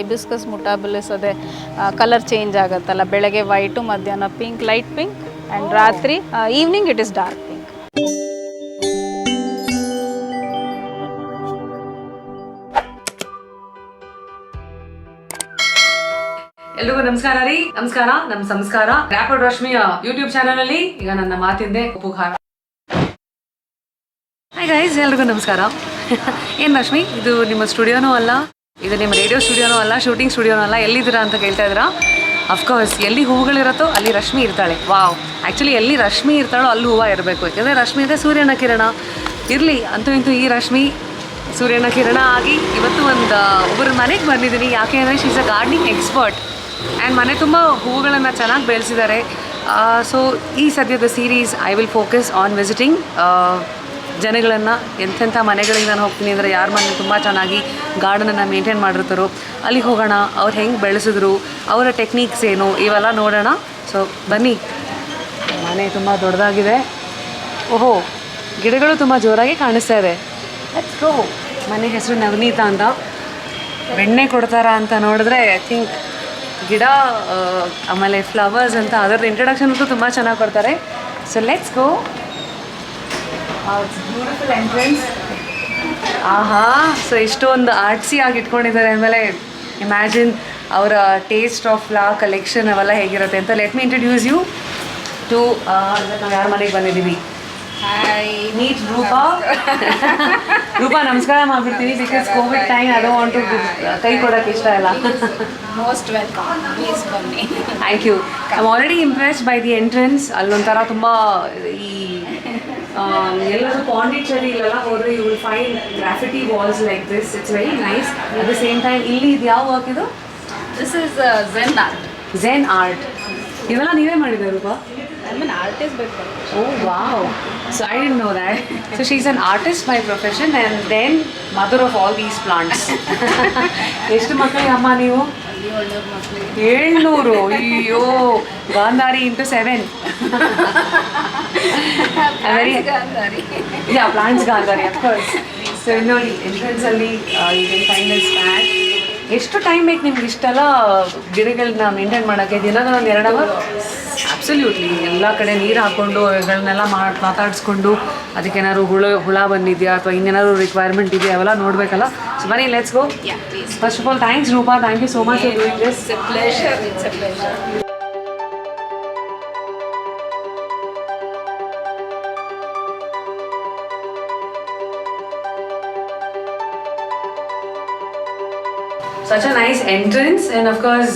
Hibiscus ಮುಟಾಬಿಲಿಸ್ ಅದೇ colour change ಆಗುತ್ತಲ್ಲ, ಬೆಳಗ್ಗೆ ವೈಟು, ಮಧ್ಯಾಹ್ನ ಪಿಂಕ್, ಲೈಟ್ ಪಿಂಕ್, ಆ್ಯಂಡ್ ರಾತ್ರಿ evening it is dark pink. ಎಲ್ರಿಗೂ ನಮಸ್ಕಾರ ರೀ. ನಮಸ್ಕಾರ. ನಮ್ಮ ಸಂಸ್ಕಾರ ರ್ಯಾಪಿಡ್ ರಶ್ಮಿಯ ಯೂಟ್ಯೂಬ್ ಚಾನಲ್ ಅಲ್ಲಿ ಈಗ ನನ್ನ ಮಾತಿಂದೆ ಉಪಹಾರ. ಹಾಯ್ ಗೈಸ್, ಎಲ್ರಿಗೂ ನಮಸ್ಕಾರ. ಏನ್ ರಶ್ಮಿ, ಇದು ನಿಮ್ಮ ಸ್ಟುಡಿಯೋನೂ ಅಲ್ಲ, ಇದು ನಿಮ್ಮ ರೇಡಿಯೋ ಸ್ಟುಡಿಯೋನೂ ಅಲ್ಲ, ಶೂಟಿಂಗ್ ಸ್ಟುಡಿಯೋನೂ ಅಲ್ಲ, ಎಲ್ಲಿದ್ದೀರಾ ಅಂತ ಕೇಳ್ತಾ ಇದ್ದೀರಾ? ಅಫ್ಕೋರ್ಸ್, ಎಲ್ಲಿ ಹೂವುಗಳಿರುತ್ತೋ ಅಲ್ಲಿ ರಶ್ಮಿ ಇರ್ತಾಳೆ. ವಾವ್, ಆ್ಯಕ್ಚುಲಿ ಎಲ್ಲಿ ರಶ್ಮಿ ಇರ್ತಾಳೋ ಅಲ್ಲಿ ಹೂವು ಇರಬೇಕು. ಯಾಕಂದರೆ ರಶ್ಮಿ ಇದೆ ಸೂರ್ಯನ ಕಿರಣ. ಇರಲಿ, ಅಂತೂ ಇಂತೂ ಈ ರಶ್ಮಿ ಸೂರ್ಯನ ಕಿರಣ ಆಗಿ ಇವತ್ತು ಒಬ್ಬರ ಮನೆಗೆ ಬಂದಿದ್ದೀನಿ. ಯಾಕೆ ಅಂದರೆ she is a gardening expert and ಮನೆ ತುಂಬ ಹೂವುಗಳನ್ನು ಚೆನ್ನಾಗಿ ಬೆಳೆಸಿದ್ದಾರೆ. ಸೊ ಈ ಸದ್ಯದ series I will focus on visiting ಜನಗಳನ್ನು. ಎಂತೆಂಥ ಮನೆಗಳಿಗೆ ನಾನು ಹೋಗ್ತೀನಿ ಅಂದರೆ ಯಾರ ಮನೆ ತುಂಬ ಚೆನ್ನಾಗಿ ಗಾರ್ಡನನ್ನು ಮೇಂಟೈನ್ ಮಾಡಿರ್ತಾರೋ ಅಲ್ಲಿಗೆ ಹೋಗೋಣ, ಅವ್ರು ಹೆಂಗೆ ಬೆಳೆಸಿದ್ರು, ಅವರ ಟೆಕ್ನಿಕ್ಸ್ ಏನು, ಇವೆಲ್ಲ ನೋಡೋಣ. ಸೊ ಬನ್ನಿ. ಮನೆ ತುಂಬ ದೊಡ್ಡದಾಗಿದೆ. ಓಹೋ, ಗಿಡಗಳು ತುಂಬ ಜೋರಾಗಿ ಕಾಣಿಸ್ತಾ ಇದೆ. Let's go. ಮನೆ ಹೆಸರು ನವನೀತಾ ಅಂತ. ಬೆಣ್ಣೆ ಕೊಡ್ತಾರಾ ಅಂತ ನೋಡಿದ್ರೆ ಐ ಥಿಂಕ್ ಗಿಡ ಆಮೇಲೆ ಫ್ಲವರ್ಸ್ ಅಂತ ಅದರ ಇಂಟ್ರಡಕ್ಷನ್ ಅಂತೂ ತುಂಬ ಚೆನ್ನಾಗಿ ಕೊಡ್ತಾರೆ. So let's go. Beautiful entrance. ಆಹಾ, ಸೊ ಇಷ್ಟೊಂದು ಆರ್ಟ್ಸಿ ಆಗಿ ಇಟ್ಕೊಂಡಿದ್ದಾರೆ ಅಂದಮೇಲೆ ಇಮ್ಯಾಜಿನ್ ಅವರ ಟೇಸ್ಟ್ ಆಫ್ ಲಾ ಕಲೆಕ್ಷನ್ ಅವೆಲ್ಲ ಹೇಗಿರುತ್ತೆ ಅಂತ. Let me introduce you to ನಾವು ಯಾರ ಮನೆಗೆ ಬಂದಿದ್ದೀವಿ. Hi, meet Roopa. ರೂಪಾ ನಮಸ್ಕಾರ ಮಾಡ್ಬಿಡ್ತೀನಿ, because covid time I don't want to ಕೈ ಕೊಡೋಕ್ಕೆ ಇಷ್ಟ ಇಲ್ಲ. ಮೋಸ್ಟ್ ವೆಲ್ಕಮ್, ಪ್ಲೀಸ್ ಬನ್ನಿ. Thank you. I am already impressed by the entrance. ಅಲ್ಲೊಂಥರ ತುಂಬ ಈ ಎಲ್ಲರೂ ಪಾಂಡಿಚೇರಿ ಇಲ್ಲೆಲ್ಲ ಹೋದರೆ you will find graffiti walls like this. It's very nice. At the same time ಇಲ್ಲಿ ಇದು ಯಾವ ವರ್ಕ್ ಇದು? This is zen art. Zen art. ಇವೆಲ್ಲ ನೀವೇ ಮಾಡಿದ್ದೀರಾ Roopa? I mean artist by profession. Oh wow! So I didn't know that. So she's an artist by profession and then mother of all these plants. ಎಷ್ಟು ಮಕ್ಕಳಿಗೆ ಅಮ್ಮ ನೀವು? 700. ಅಯ್ಯೋ, Gandhari into 7. Gandhari. Yeah, plants Gandhari, of course. So ನೋಡಿ, entrance ಅಲ್ಲಿ you can find this plant. ಎಷ್ಟು time ಬೇಕು ನಿಮ್ಗೆ ಇಷ್ಟೆಲ್ಲ ಗಿಡಗಳನ್ನ ಮೇಂಟೈನ್ ಮಾಡೋಕ್ಕೆ? ದಿನದ ಒಂದು 2 ಅವರ್? ಅಬ್ಸಲ್ಯೂಟ್ಲಿ. ಎಲ್ಲ ಕಡೆ ನೀರು ಹಾಕ್ಕೊಂಡು ಇವುಗಳನ್ನೆಲ್ಲ ಮಾತಾಡಿಸ್ಕೊಂಡು ಅದಕ್ಕೇನಾದ್ರು ಹುಳ ಬಂದಿದೆಯಾ ಅಥವಾ ಇನ್ನೇನಾದ್ರು ರಿಕ್ವೈರ್ಮೆಂಟ್ ಇದೆಯಾ ಅವೆಲ್ಲ ನೋಡಬೇಕಲ್ಲ. ಸೊ ಬನ್ನಿ, let's go. First of all thanks Rupa, thank you so much for doing this. It's a pleasure. It's a pleasure. Such a nice entrance, and of course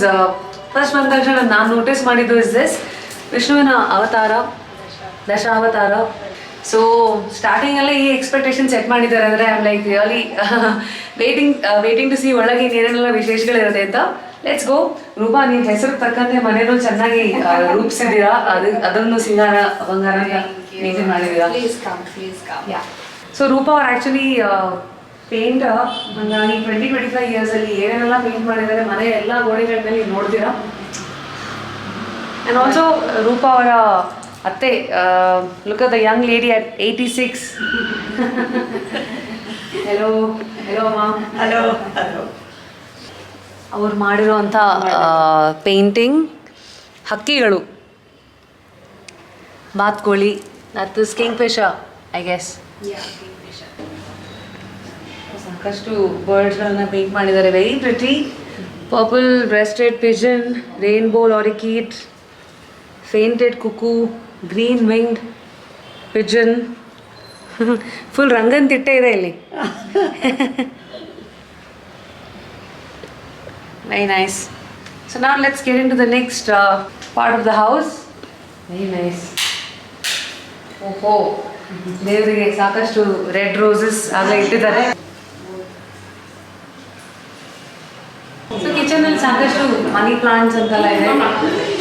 first ಬಂದ ತಕ್ಷಣ ನಾನು ನೋಟಿಸ್ ಮಾಡಿದ್ದು ಇಸ್ ದಿಸ್ ವಿಷ್ಣುವಿನ ಅವತಾರ, Dashavatara. So ಸ್ಟಾರ್ಟಿಂಗಲ್ಲೇ ಈ expectation set ಮಾಡಿದ್ದಾರೆ ಅಂದರೆ I am like really waiting to see ಒಳಗೆ ಏನೇನೆಲ್ಲ ವಿಶೇಷಗಳಿರುತ್ತೆ ಅಂತ. Let's go. ರೂಪಾ, ನೀವು ಹೆಸರು ತಕ್ಕಂತೆ ಮನೇನೂ ಚೆನ್ನಾಗಿ ರೂಪಿಸಿದ್ದೀರಾ. ಅದನ್ನು ಸಿಂಗಾರ ಬಂಗಾರ ಮೇಂಟೈನ್ ಮಾಡಿದ್ದೀರಾ. Please come, please come. Yeah. So Rupa ಅವ್ರು ಆ್ಯಕ್ಚುಲಿ ಪೇಂಟ್. ಹಾಗಾಗಿ 20-25 ಇಯರ್ಸಲ್ಲಿ ಏನೇನೆಲ್ಲ ಪೇಂಟ್ ಮಾಡಿದ್ದಾರೆ ಮನೆ ಎಲ್ಲ ಗೋಡೆಗಳ ಮೇಲೆ ನೋಡ್ತೀರಾ. ಆ್ಯಂಡ್ ಆಲ್ಸೋ ರೂಪಾ ಅವರ ಅತ್ತೆ, look at the young lady at 86. Hello hello ಅಮ್ಮ. Hello hello. ಅವ್ರು ಮಾಡಿರೋವಂಥ ಪೇಂಟಿಂಗ್ ಹಕ್ಕಿಗಳು, ಬಾತ್ಕೋಳಿ, ಅದು ಕಿಂಗ್ ಫಿಶರ್ ಐ ಗೆಸ್. ಸಾಕಷ್ಟು ಬರ್ಡ್ಸ್ಗಳನ್ನ ಪೇಂಟ್ ಮಾಡಿದ್ದಾರೆ. Very pretty. Purple breasted pigeon, rainbow lorikeet, fantailed cuckoo, green winged pigeon. Full ರಂಗನ್ ತಿಟ್ಟೆ ಇದೆ ಇಲ್ಲಿ. Very nice. So now let's get into the next part of the house. Very nice. ಓಹೋ, ದೇವರಿಗೆ ಸಾಕಷ್ಟು ರೆಡ್ ರೋಸಸ್ ಆಗಲೇ ಇಟ್ಟಿದ್ದಾರೆ. ಸೊ ಕಿಚನಲ್ಲಿ ಸಾಕಷ್ಟು ಮನಿ ಪ್ಲಾಂಟ್ಸ್ ಅಂತೆಲ್ಲ ಇದೆ.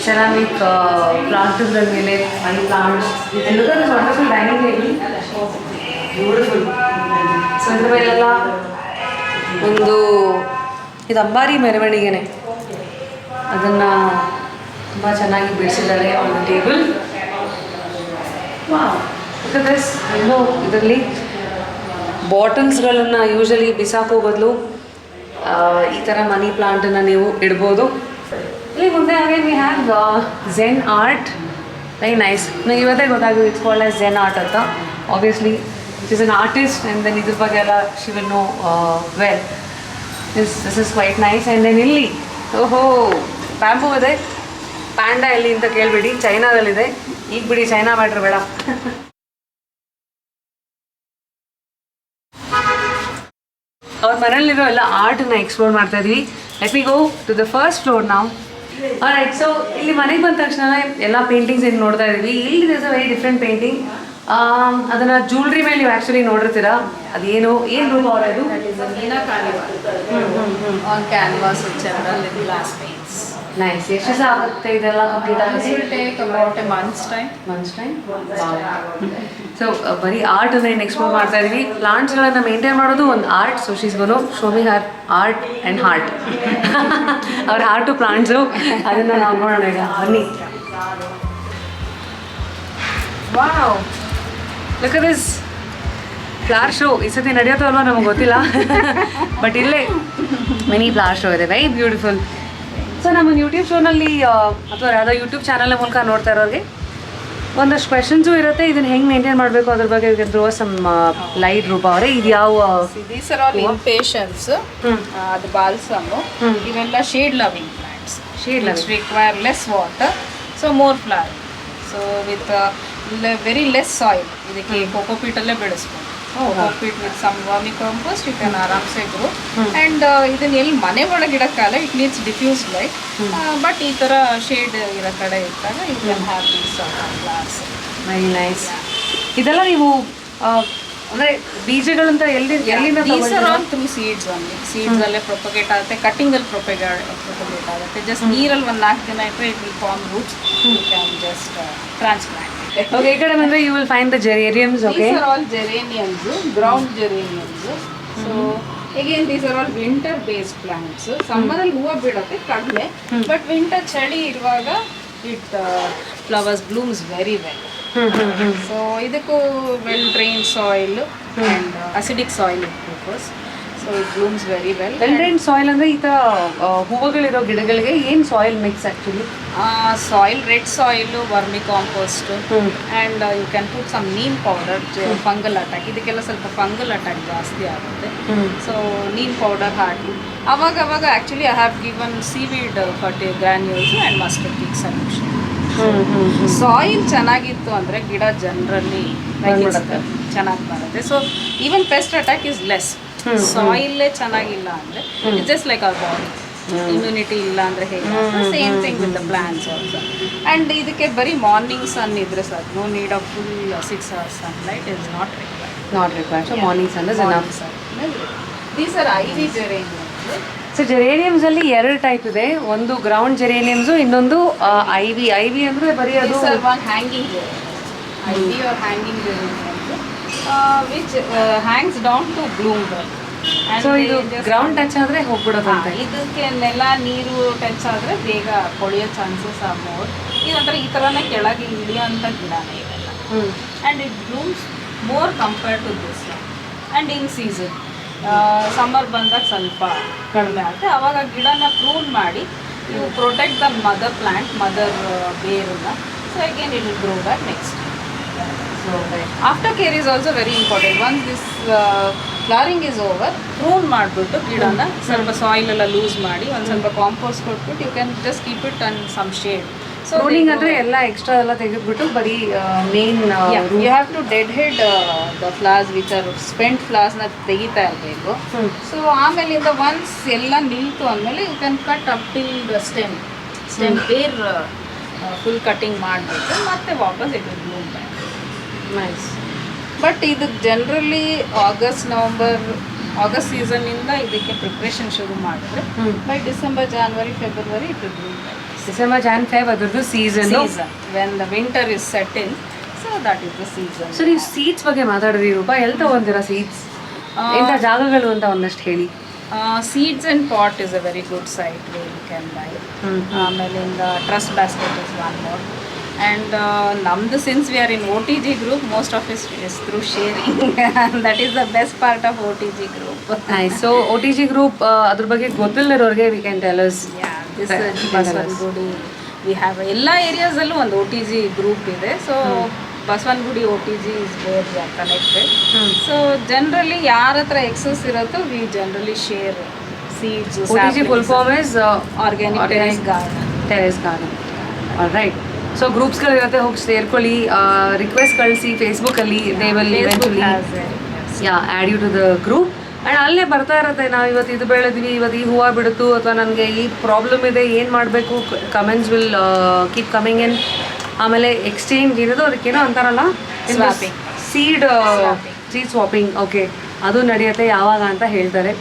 ಸೆರಾಮಿಕ್ ಪ್ಲಾಂಟ್ಗಳ ಮೇಲೆ money plants. Wonderful dining table, beautiful. So ಇದ್ರ ಮೇಲೆಲ್ಲ ಒಂದು ಇದು ಅಂಬಾರಿ ಮೆರವಣಿಗೆನೆ, ಅದನ್ನು ತುಂಬ ಚೆನ್ನಾಗಿ ಬಿಡಿಸಿದ್ದಾರೆ ಒಂದು ಟೇಬಲ್. ವಾವ್, ದಿಸ್ ಇನ್ನೂ ಇದರಲ್ಲಿ ಬಾಟಲ್ಸ್ಗಳನ್ನು ಯೂಶಲಿ ಬಿಸಾಕೋ ಬದಲು ಈ ಥರ ಮನಿ ಪ್ಲಾಂಟನ್ನು ನೀವು ಇಡ್ಬೋದು. ಇಲ್ಲಿ ಮುಂದೆ ಹಾಗೆ we have zen art, very nice. ನನಗೆ ಇವತ್ತೇ ಗೊತ್ತಾಗೋದು it's called as zen art ಅಂತ. Obviously it is an artist and then ಇದ್ರ ಬಗ್ಗೆ ಎಲ್ಲ she will know well. This is quite nice. And then ಇಲ್ಲಿ ಓಹೋ ಬ್ಯಾಂಬೂ ಇದೆ. ಪ್ಯಾಂಡಾ ಎಲ್ಲಿ ಅಂತ ಕೇಳಿಬಿಡಿ, ಚೈನಾದಲ್ಲಿದೆ. ಈಗ ಬಿಡಿ, ಚೈನಾ ಮ್ಯಾಟ್ರ್ ಬೇಡ. ಅವ್ರ ಮನೆಯಲ್ಲಿರೋ ಎಲ್ಲ ಆರ್ಟನ್ನ ಎಕ್ಸ್ಪ್ಲೋರ್ ಮಾಡ್ತಾ ಇದ್ವಿ. Let me go to the first floor ನಾವು. ರೈಟ್, ಸೊ ಇಲ್ಲಿ ಮನೆಗೆ ಬಂದ ತಕ್ಷಣ ಎಲ್ಲ ಪೇಂಟಿಂಗ್ಸ್ ಏನು ನೋಡ್ತಾ ಇದ್ದೀವಿ. ಇಲ್ಲಿ is a very different painting. ಅದನ್ನು ಜ್ಯುವೆಲ್ರಿ ಮೇಲೆ ನೀವು ಆ್ಯಕ್ಚುಲಿ ನೋಡಿರ್ತೀರಾ. ಅದೇನು ಏನು ರೂಪ ಅವರ ಇದು? On canvas general glass paints. Nice. ಎಷ್ಟು ದಿವಸ ಆಗುತ್ತೆ ಇದೆಲ್ಲ ಕಂಪ್ಲೀಟ್ ಆಗುತ್ತೆ? Take about A months time. So ಬರೀ ಆರ್ಟನ್ನು ಏನು ಎಕ್ಸ್ಪ್ಲೋರ್ ಮಾಡ್ತಾ ಇದ್ದೀವಿ. ಪ್ಲಾಂಟ್ಸ್ಗಳನ್ನು ಮೇಂಟೈನ್ ಮಾಡೋದು ಒಂದು art. So she's gonna show me her art and heart. ಅವ್ರ ಹಾರ್ಟು ಪ್ಲಾಂಟ್ಸು, ಅದನ್ನು ನಾವು ನೋಡೋಣ ಈಗ. ಬನ್ನಿ. Wow, look at this flower show. ಈ ಸತಿ ನಡೆಯೋದು ಅಲ್ವಾ ನಮಗೆ ಗೊತ್ತಿಲ್ಲ, ಬಟ್ ಇಲ್ಲೇ ಮಿನಿ ಫ್ಲವರ್ ಶೋ ಇದೆ. Very beautiful. ಸೊ ನಮ್ಮ ಯೂಟ್ಯೂಬ್ ಶೋನಲ್ಲಿ ಅಥವಾ ಯಾವುದೋ ಯೂಟ್ಯೂಬ್ ಚಾನಲ್ ಮೂಲಕ ನೋಡ್ತಾ ಇರೋರಿಗೆ ಒಂದಷ್ಟು ಕ್ವೆಶನ್ಸು ಇರುತ್ತೆ. ಇದನ್ನು ಹೆಂಗೆ ಮೇಂಟೈನ್ ಮಾಡಬೇಕು ಅದ್ರ ಬಗ್ಗೆ you can throw some light. Roopa ಅವರೇ, ಇದು ಯಾವ? These are all impatiens. ಅದು ಬಾಲ್ಸಮು. ಇವೆಲ್ಲ shade loving plants. Shade loving require less water, so more flower. So with very less soil. ಇದಕ್ಕೆ ಕೋಕೋಪೀಟಲ್ಲೇ ಬೆಳೆಸ್ಬೋದು. Cocopeat with some vermi compost you can ಆರಾಮ್ಸೆ grow. And ಇದನ್ನ ಎಲ್ಲಿ ಮನೆ ಒಳಗೆ ಇಡೋಕ್ಕಲ್ಲ, it needs diffuse light. But ಈ ಥರ ಶೇಡ್ ಇರೋ ಕಡೆ ಇದ್ದಾಗ you can have these flowers. Very nice. ಇದೆಲ್ಲ ನೀವು ಅಂದರೆ ಬೀಜಗಳಂತ ಎಲ್ಲಿಂದ? These are all through seeds only. Seeds ಅಲ್ಲೇ ಪ್ರೊಪಗೇಟ್ ಆಗುತ್ತೆ, ಕಟ್ಟಿಂಗಲ್ಲಿ ಪ್ರೊಪಗೇಟ್ ಆಗುತ್ತೆ. ಜಸ್ಟ್ ನೀರಲ್ಲಿ ಒಂದು 4 ದಿನ ಇಟ್ಟರೆ it will form roots. You can just transplant. Okay, ಈ ಕಡೆ ಬಂದರೆ you will find the geraniums. Okay, these are all geraniums, ground geraniums. So again these are all winter based plants. ಸಮ್ಮರಲ್ಲಿ ಹೂವು ಬೀಳುತ್ತೆ ಕಡಿಮೆ, ಬಟ್ ವಿಂಟರ್ ಚಳಿ ಇರುವಾಗ it flowers blooms very well. So ಇದಕ್ಕೂ well drain soil and acidic soil it prefers. So it blooms very well. Well drain soil ಅಂದರೆ ಈ ಥರ ಹೂವುಗಳಿರೋ ಗಿಡಗಳಿಗೆ ಏನು soil mix actually? Soil, red soil, vermi compost, and you can put some neem powder. Fungal attack, ಇದಕ್ಕೆಲ್ಲ ಸ್ವಲ್ಪ fungal attack ಜಾಸ್ತಿ ಆಗುತ್ತೆ. So neem powder ಹಾಕಿ ಅವಾಗ actually I have given seaweed granules and mustard peak solution. Soil ಚೆನ್ನಾಗಿತ್ತು ಅಂದರೆ ಗಿಡ generally ಚೆನ್ನಾಗಿ ಬರುತ್ತೆ. So even pest attack is less. ಸಾಯಿಲ್ಲೇ ಚೆನ್ನಾಗಿಲ್ಲ ಅಂದರೆ it's just like our body. Immunity ಇಲ್ಲ ಅಂದರೆ ಹೇಗೆ, same thing with the plants also. And ಇದಕ್ಕೆ ಬರೀ ಮಾರ್ನಿಂಗ್ ಸನ್ ಇದ್ರೆ ಸಾಕು. No need of full 6 hours sunlight is not required. So morning sun is enough. These are ivy ಜೆರೇನಿಯಮ್ಸ್. So ಜೆರೇನಿಯಮ್ಸಲ್ಲಿ 2 type ಇದೆ. ಒಂದು ground ಜೆರೇನಿಯಮ್ಸು, ಇನ್ನೊಂದು ಐವಿ. ಐವಿ ಅಂದರೆ ಬರೀ ಅದು one hanging ivy or hanging geraniums which hangs down to bloom. So ಇದು ground touch ಆದರೆ ಹೋಗ್ಬಿಡೋದಂತೆ. ಇದಕ್ಕೆ ನೆಲ ನೀರು ಟಚ್ ಆದರೆ ಬೇಗ ಕೊಳೆಯೋ ಚಾನ್ಸಸ್ ಆರ್ ಮೋರ್. ಇದಂದ್ರೆ ಈ ಥರನೇ ಕೆಳಗೆ ಇಳಿಯೋಂಥ ಗಿಡನೇ ಇವೆಲ್ಲ. And it blooms more compared to this. And in season summer ಬಂದಾಗ ಸ್ವಲ್ಪ ಕಡಿಮೆ ಆಗುತ್ತೆ. ಆವಾಗ ಗಿಡನ ಪ್ರೂನ್ ಮಾಡಿ you protect the mother plant, mother ಬೇರನ್ನ. So again it will grow back next. After care is also very important. Once this flowering is over, prune ಮಾಡಿಬಿಟ್ಟು ಗಿಡನ ಸ್ವಲ್ಪ ಸಾಯಿಲ್ ಎಲ್ಲ ಲೂಸ್ ಮಾಡಿ ಒಂದು ಸ್ವಲ್ಪ ಕಾಂಪೋಸ್ಟ್ ಕೊಟ್ಬಿಟ್ಟು you can just keep it on some shade. So pruning ಅಂದರೆ ಎಲ್ಲ ಎಕ್ಸ್ಟ್ರಾ ಎಲ್ಲ ತೆಗೆದುಬಿಟ್ಟು ಬರೀ main you have to dead head the flowers which are spent ಫ್ಲವರ್ಸ್ನ ತೆಗಿತಾ ಇರಬೇಕು. ಸೊ ಆಮೇಲಿಂದ ಒನ್ಸ್ ಎಲ್ಲ ನಿಲ್ತು ಅಂದಮೇಲೆ you can cut up till the stem bare full cutting ಮಾಡಬೇಕು. ಮತ್ತೆ ವಾಪಸ್ it will bloom back. Nice. But ಇದಕ್ಕೆ ಜನರಲಿ ಆಗಸ್ಟ್ ಸೀಸನ್ನಿಂದ ಇದಕ್ಕೆ ಪ್ರಿಪ್ರೇಷನ್ ಶುರು ಮಾಡಿದ್ರೆ by December, January, February it will bloom back. December, Jan, Feb ಅದ್ರದ್ದು season. When the winter is set in, so that is the season. So ನೀವು seeds ಬಗ್ಗೆ ಮಾತಾಡಿದ್ರಿ ರೂಪ, ಎಲ್ಲಿ ತಗೊಂತೀರಾ ಸೀಡ್ಸ್? ಇಂಥ ಜಾಗಗಳು ಅಂತ ಒಂದಷ್ಟು ಹೇಳಿ. Seeds and pot is a very good site where you can buy. ಆಮೇಲಿಂದ trust basket is one more. And namdu, since we are in OTG group, most of it is through sharing. That is the best part of OTG group. Nice. So OTG group ಅದ್ರ ಬಗ್ಗೆ ಗೊತ್ತಿಲ್ಲದವ್ರಿಗೆ we can tell us. Yeah, this is Baswangudi. We have ಎಲ್ಲ ಏರಿಯಾಸಲ್ಲೂ ಒಂದು OTG group ಇದೆ. So Baswangudi OTG is where we are connected. So generally ಯಾರ ಹತ್ರ excess ಇರುತ್ತೋ we generally share seeds. OTG full form is Organic Terrace Garden. Terrace garden. Right. So ಗ್ರೂಪ್ಸ್ಗಳಿರುತ್ತೆ, ಹೋಗಿ ಸೇರ್ಕೊಳ್ಳಿ, request ಕಳಿಸಿ ಫೇಸ್ಬುಕ್ಕಲ್ಲಿ. They will eventually add you to the group. And ಅಲ್ಲೇ ಬರ್ತಾ ಇರುತ್ತೆ, ನಾವು ಇವತ್ತು ಇದು ಬೆಳೆದ್ವಿ, ಇವತ್ತು ಈ ಹೂವು ಬಿಡುತ್ತು, ಅಥವಾ ನನಗೆ ಈ ಪ್ರಾಬ್ಲಮ್ ಇದೆ, ಏನು ಮಾಡಬೇಕು, comments will keep coming in. ಆಮೇಲೆ ಎಕ್ಸ್ಚೇಂಜ್ ಇರೋದು, ಅದಕ್ಕೇನೋ ಅಂತಾರಲ್ಲ, ಸೀಡ್ ಸ್ವಾಪಿಂಗ್. ಓಕೆ, ಅದು ನಡೆಯುತ್ತೆ ಯಾವಾಗ ಅಂತ ಹೇಳ್ತಾರೆ.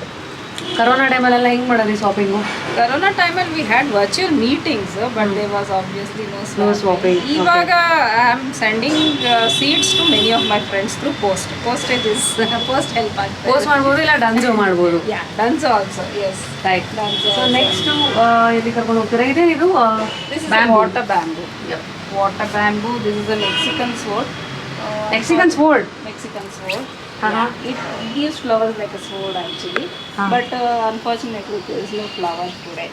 ಕರೋನಾ ಟೈಮಲ್ಲೆಲ್ಲ ಹೆಂಗೆ ಮಾಡೋದು ಈ ಸ್ವಾಪಿಂಗು? Corona time we had virtual meetings, but there was obviously no swapping. Ivaga I am sending seeds to many of my friends through post. Postage is post help ಆಗ್ತದೆ. ಪೋಸ್ಟ್ ಮಾಡ್ಬೋದು, ಇಲ್ಲ ಡನ್ಸೋ ಮಾಡ್ಬೋದು. Yeah, Dunzo also, yes. Right. Dunzo so also. Next ಎಲ್ಲಿ ಕರ್ಕೊಂಡು ಹೋಗ್ತೀರಾ? ಇದು This is a water bamboo. Yep. Water bamboo. This is a Mexican sword. Mexican sword. Mexican sword. Uh-huh. It gives flowers like a sword actually, but unfortunately there is no flower today.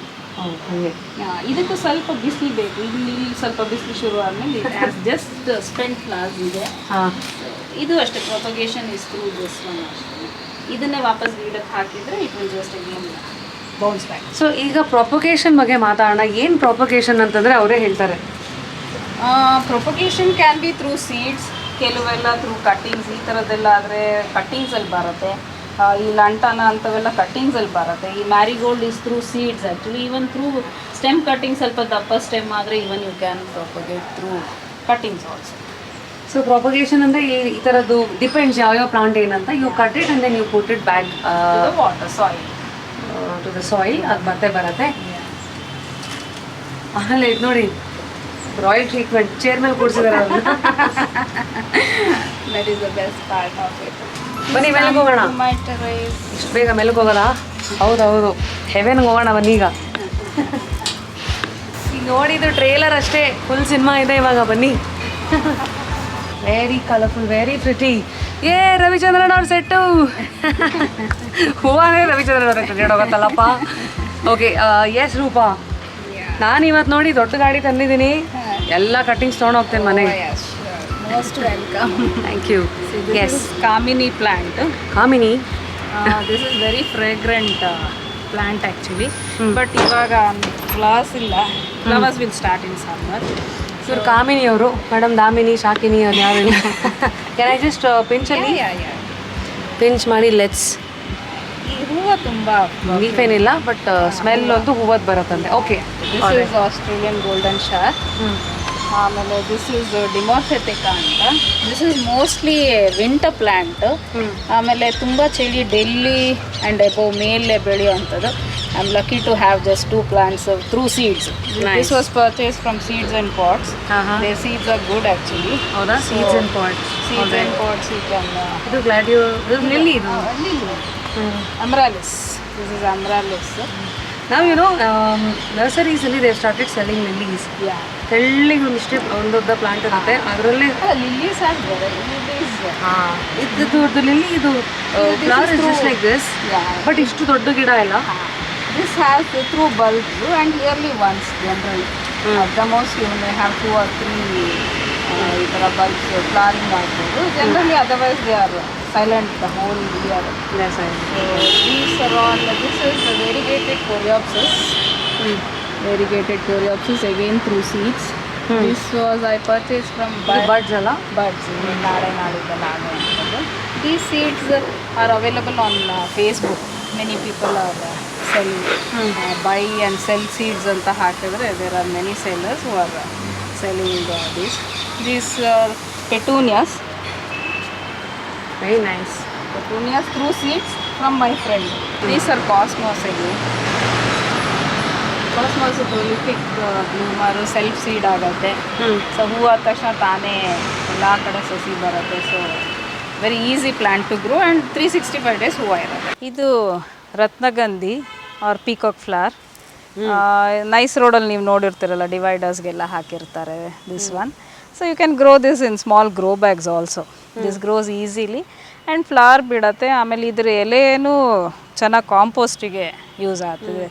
ಇದಕ್ಕೂ ಸ್ವಲ್ಪ ಬಿಸಿಲು ಬೇಕು. ಇಲ್ಲಿ ಸ್ವಲ್ಪ ಬಿಸಿಲು ಶುರು ಆದಮೇಲೆ it has just spent flowers ಇದೆ. ಇದು ಅಷ್ಟೇ, propagation is through this one ಅಷ್ಟೇ. ಇದನ್ನೇ ವಾಪಸ್ ಗಿಡಕ್ಕೆ ಹಾಕಿದರೆ it will just again bounce back. So ಈಗ ಪ್ರೊಪಗೇಷನ್ ಬಗ್ಗೆ ಮಾತಾಡೋಣ. ಏನು ಪ್ರೊಪಗೇಷನ್ ಅಂತಂದರೆ ಅವರೇ ಹೇಳ್ತಾರೆ. Propagation can be through seeds, ಕೆಲವೆಲ್ಲ ಥ್ರೂ ಕಟ್ಟಿಂಗ್ಸ್. ಈ ಥರದ್ದೆಲ್ಲ ಆದರೆ ಕಟ್ಟಿಂಗ್ಸಲ್ಲಿ ಬರುತ್ತೆ. ಈ ಲಂಟಾನ ಅಂಥವೆಲ್ಲ ಕಟ್ಟಿಂಗ್ಸಲ್ಲಿ ಬರುತ್ತೆ. ಈ marigold is through seeds actually. Even through stem cutting, ಸ್ವಲ್ಪ ದಪ್ಪ ಸ್ಟೆಮ್ ಆದರೆ even you can propagate through cuttings also. So propagation ಅಂದರೆ ಈ ಥರದ್ದು ಡಿಪೆಂಡ್ಸ್ ಯಾವ್ಯಾವ ಪ್ಲಾಂಟ್ ಏನಂತ. You cut it and then you put it back water soil to the soil. ಅದು ಮತ್ತೆ ಬರುತ್ತೆ. ಆಮೇಲೆ ಇದು ನೋಡಿ, ರಾಯಲ್ ಟ್ರೀಟ್ಮೆಂಟ್, ಚೇರ್ ಮೇಲೆ ಕೂಡಿಸಿದಾರೆ ಅವ್ರನ್ನ. That is the best part of it. ಬನ್ನಿ ಮೇಲಕ್ಕೆ ಹೋಗೋಣ. ಇಷ್ಟು ಬೇಗ ಮೇಲಕ್ಕೆ ಹೋಗೋದಾ? ಹೌದೌದು, ಹೆವೆನ್ಗೆ ಹೋಗೋಣ ಬನ್ನೀಗ. ಈಗ ನೋಡಿದ್ದು ಟ್ರೇಲರ್ ಅಷ್ಟೇ, ಫುಲ್ ಸಿನಿಮಾ ಇದೆ ಇವಾಗ. ಬನ್ನಿ. Very colourful, very pretty. Ravichandran ಅವ್ರ ಸೆಟ್ಟು. ಹೂವಾನೇ ರವಿಚಂದ್ರನ್ ಅವ್ರ ಸೆಟ್ ಹೋಗತ್ತಲ್ಲಪ್ಪ. ಓಕೆ, ಎಸ್ ರೂಪಾ, ನಾನು ಇವತ್ತು ನೋಡಿ ದೊಡ್ಡ ಗಾಡಿ ತಂದಿದ್ದೀನಿ. ಎಲ್ಲ ಕಟ್ಟಿಂಗ್ಸ್ ತೊಗೊಂಡು ಹೋಗ್ತೇನೆ ಮನೆಗೆ. Most welcome. Thank you. Yes, kamini plant. Kamini. This is very fragrant plant actually. But ಇವಾಗ ಫ್ಲವರ್ಸ್ ಇಲ್ಲ. Flowers will start in summer. ಇವ್ರು ಕಾಮಿನಿ ಅವರು, ಮೇಡಮ್ ದಾಮಿನಿ, ಶಾಕಿನಿ ಅವ್ರು ಯಾರು? ಕ್ಯಾನ್ ಐ ಜಸ್ಟ್ ಪಿಂಚಲ್ಲಿ ಪಿಂಚ್ ಮಾಡಿ ಲೆಟ್ಸ್. ಈ ಹೂವು ತುಂಬ ಲೀಫೇನಿಲ್ಲ, ಬಟ್ ಸ್ಮೆಲ್ ಅಂತೂ ಹೂವದ್ದು ಬರುತ್ತಂತೆ. Okay, this is Australian golden shower. ಆಮೇಲೆ ದಿಸ್ ಈಸ್ ಡಿಮಾರ್ಥೆಟಿಕಾ ಅಂತ. This is mostly winter plant. ಆಮೇಲೆ ತುಂಬ ಚಳಿ, ಡೆಲ್ಲಿ ಆ್ಯಂಡ್ ಅಬೌವ್ ಮೇಲೆ ಬೆಳೆಯುವಂಥದ್ದು. I am lucky to have just 2 plants through seeds. This was purchased from seeds and pots. Their seeds are good actually. ಹೌದಾ? Seeds and pots. Seeds and pots you can. ಇದು ಗ್ಲಾಡಿಯೋ, ಇದು lily. ಇದು ಅಮ್ರಾಲಿಸ್. This is amaryllis. ನಾವು ನರ್ಸರೀಸಲ್ಲಿ they started selling lilies. ತೆಳ್ಳಿಗೆ ಒಂದಿಷ್ಟೇ ಒಂದೊಡ್ಡ plant ಇರುತ್ತೆ, ಅದರಲ್ಲಿ ಲಿಲ್ಲೀಸ್ ಆಗ್ಬೋದು. ಇದು ಲಿಲ್ಲಿ, ಇದು flower is just like this, but ಇಷ್ಟು ದೊಡ್ಡ ಗಿಡ ಇಲ್ಲ. This has through bulbs and yearly once generally. At the most you may have 2 or 3 ಈ ಥರ bulbs flowering ಆಗ್ಬೋದು. Generally otherwise they are silent the whole year. Yes, I So these are all, this is the variegated coreopsis. Variegated coreopsis again through seeds. This was I purchased from buds ಅಲ್ಲ, buds. ನಾಡೆ ನಾಡಿದ್ದಲ್ಲ ಆಗುವಂಥದ್ದು. These seeds are available on Facebook. Many people are selling, buy and sell seeds ಅಂತ ಹಾಕಿದ್ರೆ there are many sellers who are selling these petunias. Very nice. Petunias through seeds from my friend. These are cosmos again. Cosmos prolific bloomer, self seed ಆಗುತ್ತೆ. So ಹೂವು ಆದ ತಕ್ಷಣ ತಾನೇ ಎಲ್ಲ ಕಡೆ ಸಸಿ ಬರುತ್ತೆ. So very easy plant to grow and 365 days ಹೂವು ಇರುತ್ತೆ. ಇದು ರತ್ನಗಂಧಿ ಆರ್ ಪೀಕಾಕ್ ಫ್ಲವರ್. ನೈಸ್ ರೋಡಲ್ಲಿ ನೀವು ನೋಡಿರ್ತೀರಲ್ಲ, ಡಿವೈಡರ್ಸ್ಗೆಲ್ಲ ಹಾಕಿರ್ತಾರೆ this one. So you can grow this in small grow bags also. This grows easily and flower ಬಿಡತ್ತೆ. ಆಮೇಲೆ ಇದ್ರ ಎಲೆನೂ ಚೆನ್ನಾಗಿ ಕಾಂಪೋಸ್ಟಿಗೆ ಯೂಸ್ ಆಗ್ತದೆ.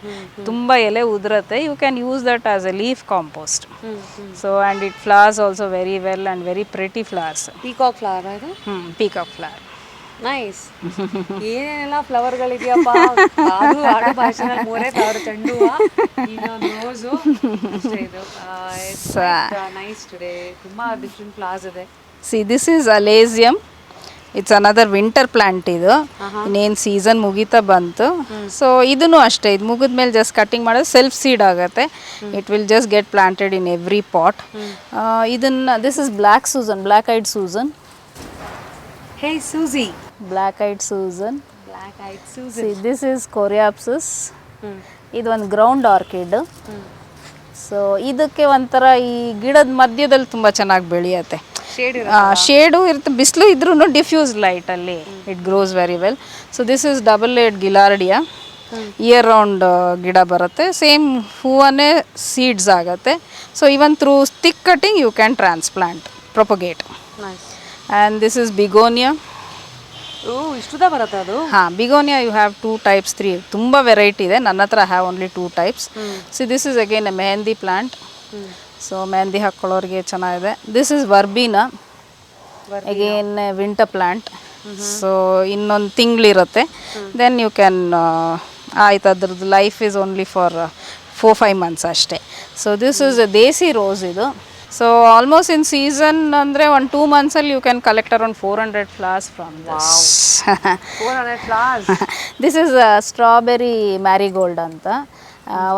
ತುಂಬ ಎಲೆ ಉದುರತ್ತೆ. You can use that as a leaf compost. So and it flowers also very well and very pretty flowers. Peacock flower ಇದು? Peacock flower. ನೈಸ್. ಏನೇನೆಲ್ಲ ಫ್ಲವರ್ಗಳಿದೆಯಪ್ಪ. ಅದು ಆಡು ಭಾಷೆನಲ್ಲಿ 3,000 ಚೆಂಡು ಹೂವ, ಇನ್ನೊಂದು ರೋಸು ಅಷ್ಟೇ. ಇದು ನೈಸ್ ಟುಡೇ. ತುಂಬಾ ಡಿಫ್ರೆಂಟ್ ಫ್ಲವರ್ಸ್ ಇದೆ. See this is alyssum. It's another winter plant. ಇದು ಇನ್ನೇನು ಸೀಸನ್ ಮುಗೀತಾ ಬಂತು. ಸೊ ಇದೂ ಅಷ್ಟೇ, ಇದು ಮುಗಿದ್ಮೇಲೆ ಜಸ್ಟ್ ಕಟ್ಟಿಂಗ್ ಮಾಡೋದು ಸೆಲ್ಫ್ ಸೀಡ್ ಆಗುತ್ತೆ. It will just get planted in every pot. ಇದನ್ನು this is black Susan, black eyed Susan. Hey Susie. Black eyed Susan. Black eyed Susan. This is coreopsis. ಇದು ಒಂದು ground orchid. So ಇದಕ್ಕೆ ಒಂಥರ ಈ ಗಿಡದ ಮಧ್ಯದಲ್ಲಿ ತುಂಬ ಚೆನ್ನಾಗಿ ಬೆಳೆಯುತ್ತೆ. ಶೇಡು ಇರುತ್ತೆ, ಬಿಸಿಲು ಇದ್ರೂ ಡಿಫ್ಯೂಸ್ ಲೈಟಲ್ಲಿ it grows very well. So this is double aid gaillardia. Year round ಗಿಡ ಬರುತ್ತೆ. ಸೇಮ್ ಹೂವನ್ನೇ ಸೀಡ್ಸ್ ಆಗುತ್ತೆ. So even through thick cutting you can transplant, propagate. And this is begonia. ಇಷ್ಟುದ ಬರುತ್ತೆ ಅದು? ಹಾಂ, ಬಿಗೋನಿಯಾ ಯು ಹ್ಯಾವ್ 2 types 3 ತುಂಬ ವೆರೈಟಿ ಇದೆ. ನನ್ನ ಹತ್ರ have only 2 types. So this is again a mehndi plant. So mehndi ಹಾಕ್ಕೊಳ್ಳೋರಿಗೆ ಚೆನ್ನಾಗಿದೆ. This is verbena, again winter plant. So ಇನ್ನೊಂದು ತಿಂಗಳಿರುತ್ತೆ, ದೆನ್ ಯು ಕ್ಯಾನ್ ಆಯ್ತು. ಅದ್ರದ್ದು life is only for 4-5 months ಅಷ್ಟೇ. So this is desi rose. ಇದು ಸೊ ಆಲ್ಮೋಸ್ಟ್ ಇನ್ ಸೀಸನ್ ಅಂದರೆ 1-2 monthsಲ್ಲಿ you can collect around 400 flowers from this. 400 flowers. This is strawberry marigold ಅಂತ.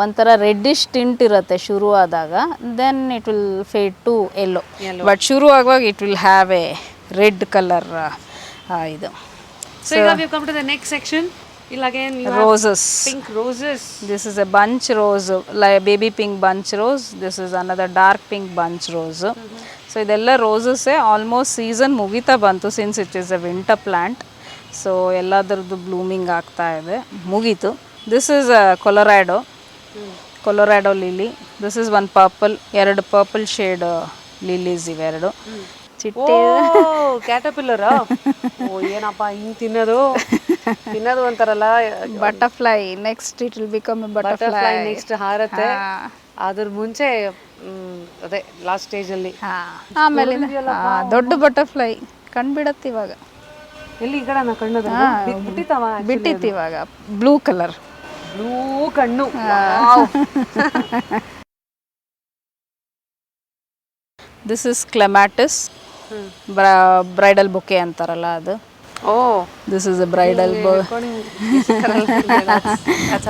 ಒಂಥರ ರೆಡ್ಡಿಶ್ ಟಿಂಟ್ ಇರುತ್ತೆ ಶುರು ಆದಾಗ, then it will fade to yellow. But ಶುರು ಆಗುವಾಗ it will have a red colour. ಇದು So you have come to the next section. Again you roses. Have pink roses. This is a bunch rose, like baby pink bunch rose. This is another dark pink bunch rose. So ಇದೆಲ್ಲ roses almost season ಮುಗಿತಾ ಬಂತು, since it is a winter plant. So ಎಲ್ಲದರದ್ದು blooming ಆಗ್ತಾ ಇದೆ, ಮುಗೀತು. This is Colorado lily. This is one purple, 2 purple shade lilies ಇವೆರಡು. ಚಿಟ್ಟೆ caterpillar. ಏನಪ್ಪ ಹಿಂಗ್ ತಿನ್ನೋದು ಅಂತಾರಲ್ಲ, butterfly. Next it will become a butterfly. Next ಹಾರತ್ತೆ. ಅದ್ರ ಮುಂಚೆ ಅದೇ ಲಾಸ್ಟ್ ಸ್ಟೇಜ್ ಅಲ್ಲಿ. ಆಮೇಲೆ ದೊಡ್ಡ ಬಟರ್ಫ್ಲೈ ಕಂಡುಬಿಡತ್ತೆ ಇವಾಗ. ಎಲ್ಲಿ ಈ ಕಡೆ ನಾ ಕಣ್ಣದ ಬಿಟ್ಟಿತ್ತು ಇವಾಗ. ಬ್ಲೂ ಕಲರ್, ಬ್ಲೂ ಕಣ್ಣು. This is clematis, bridal bouquet ಅಂತಾರಲ್ಲ ಅದು. This is a bridal bouquet.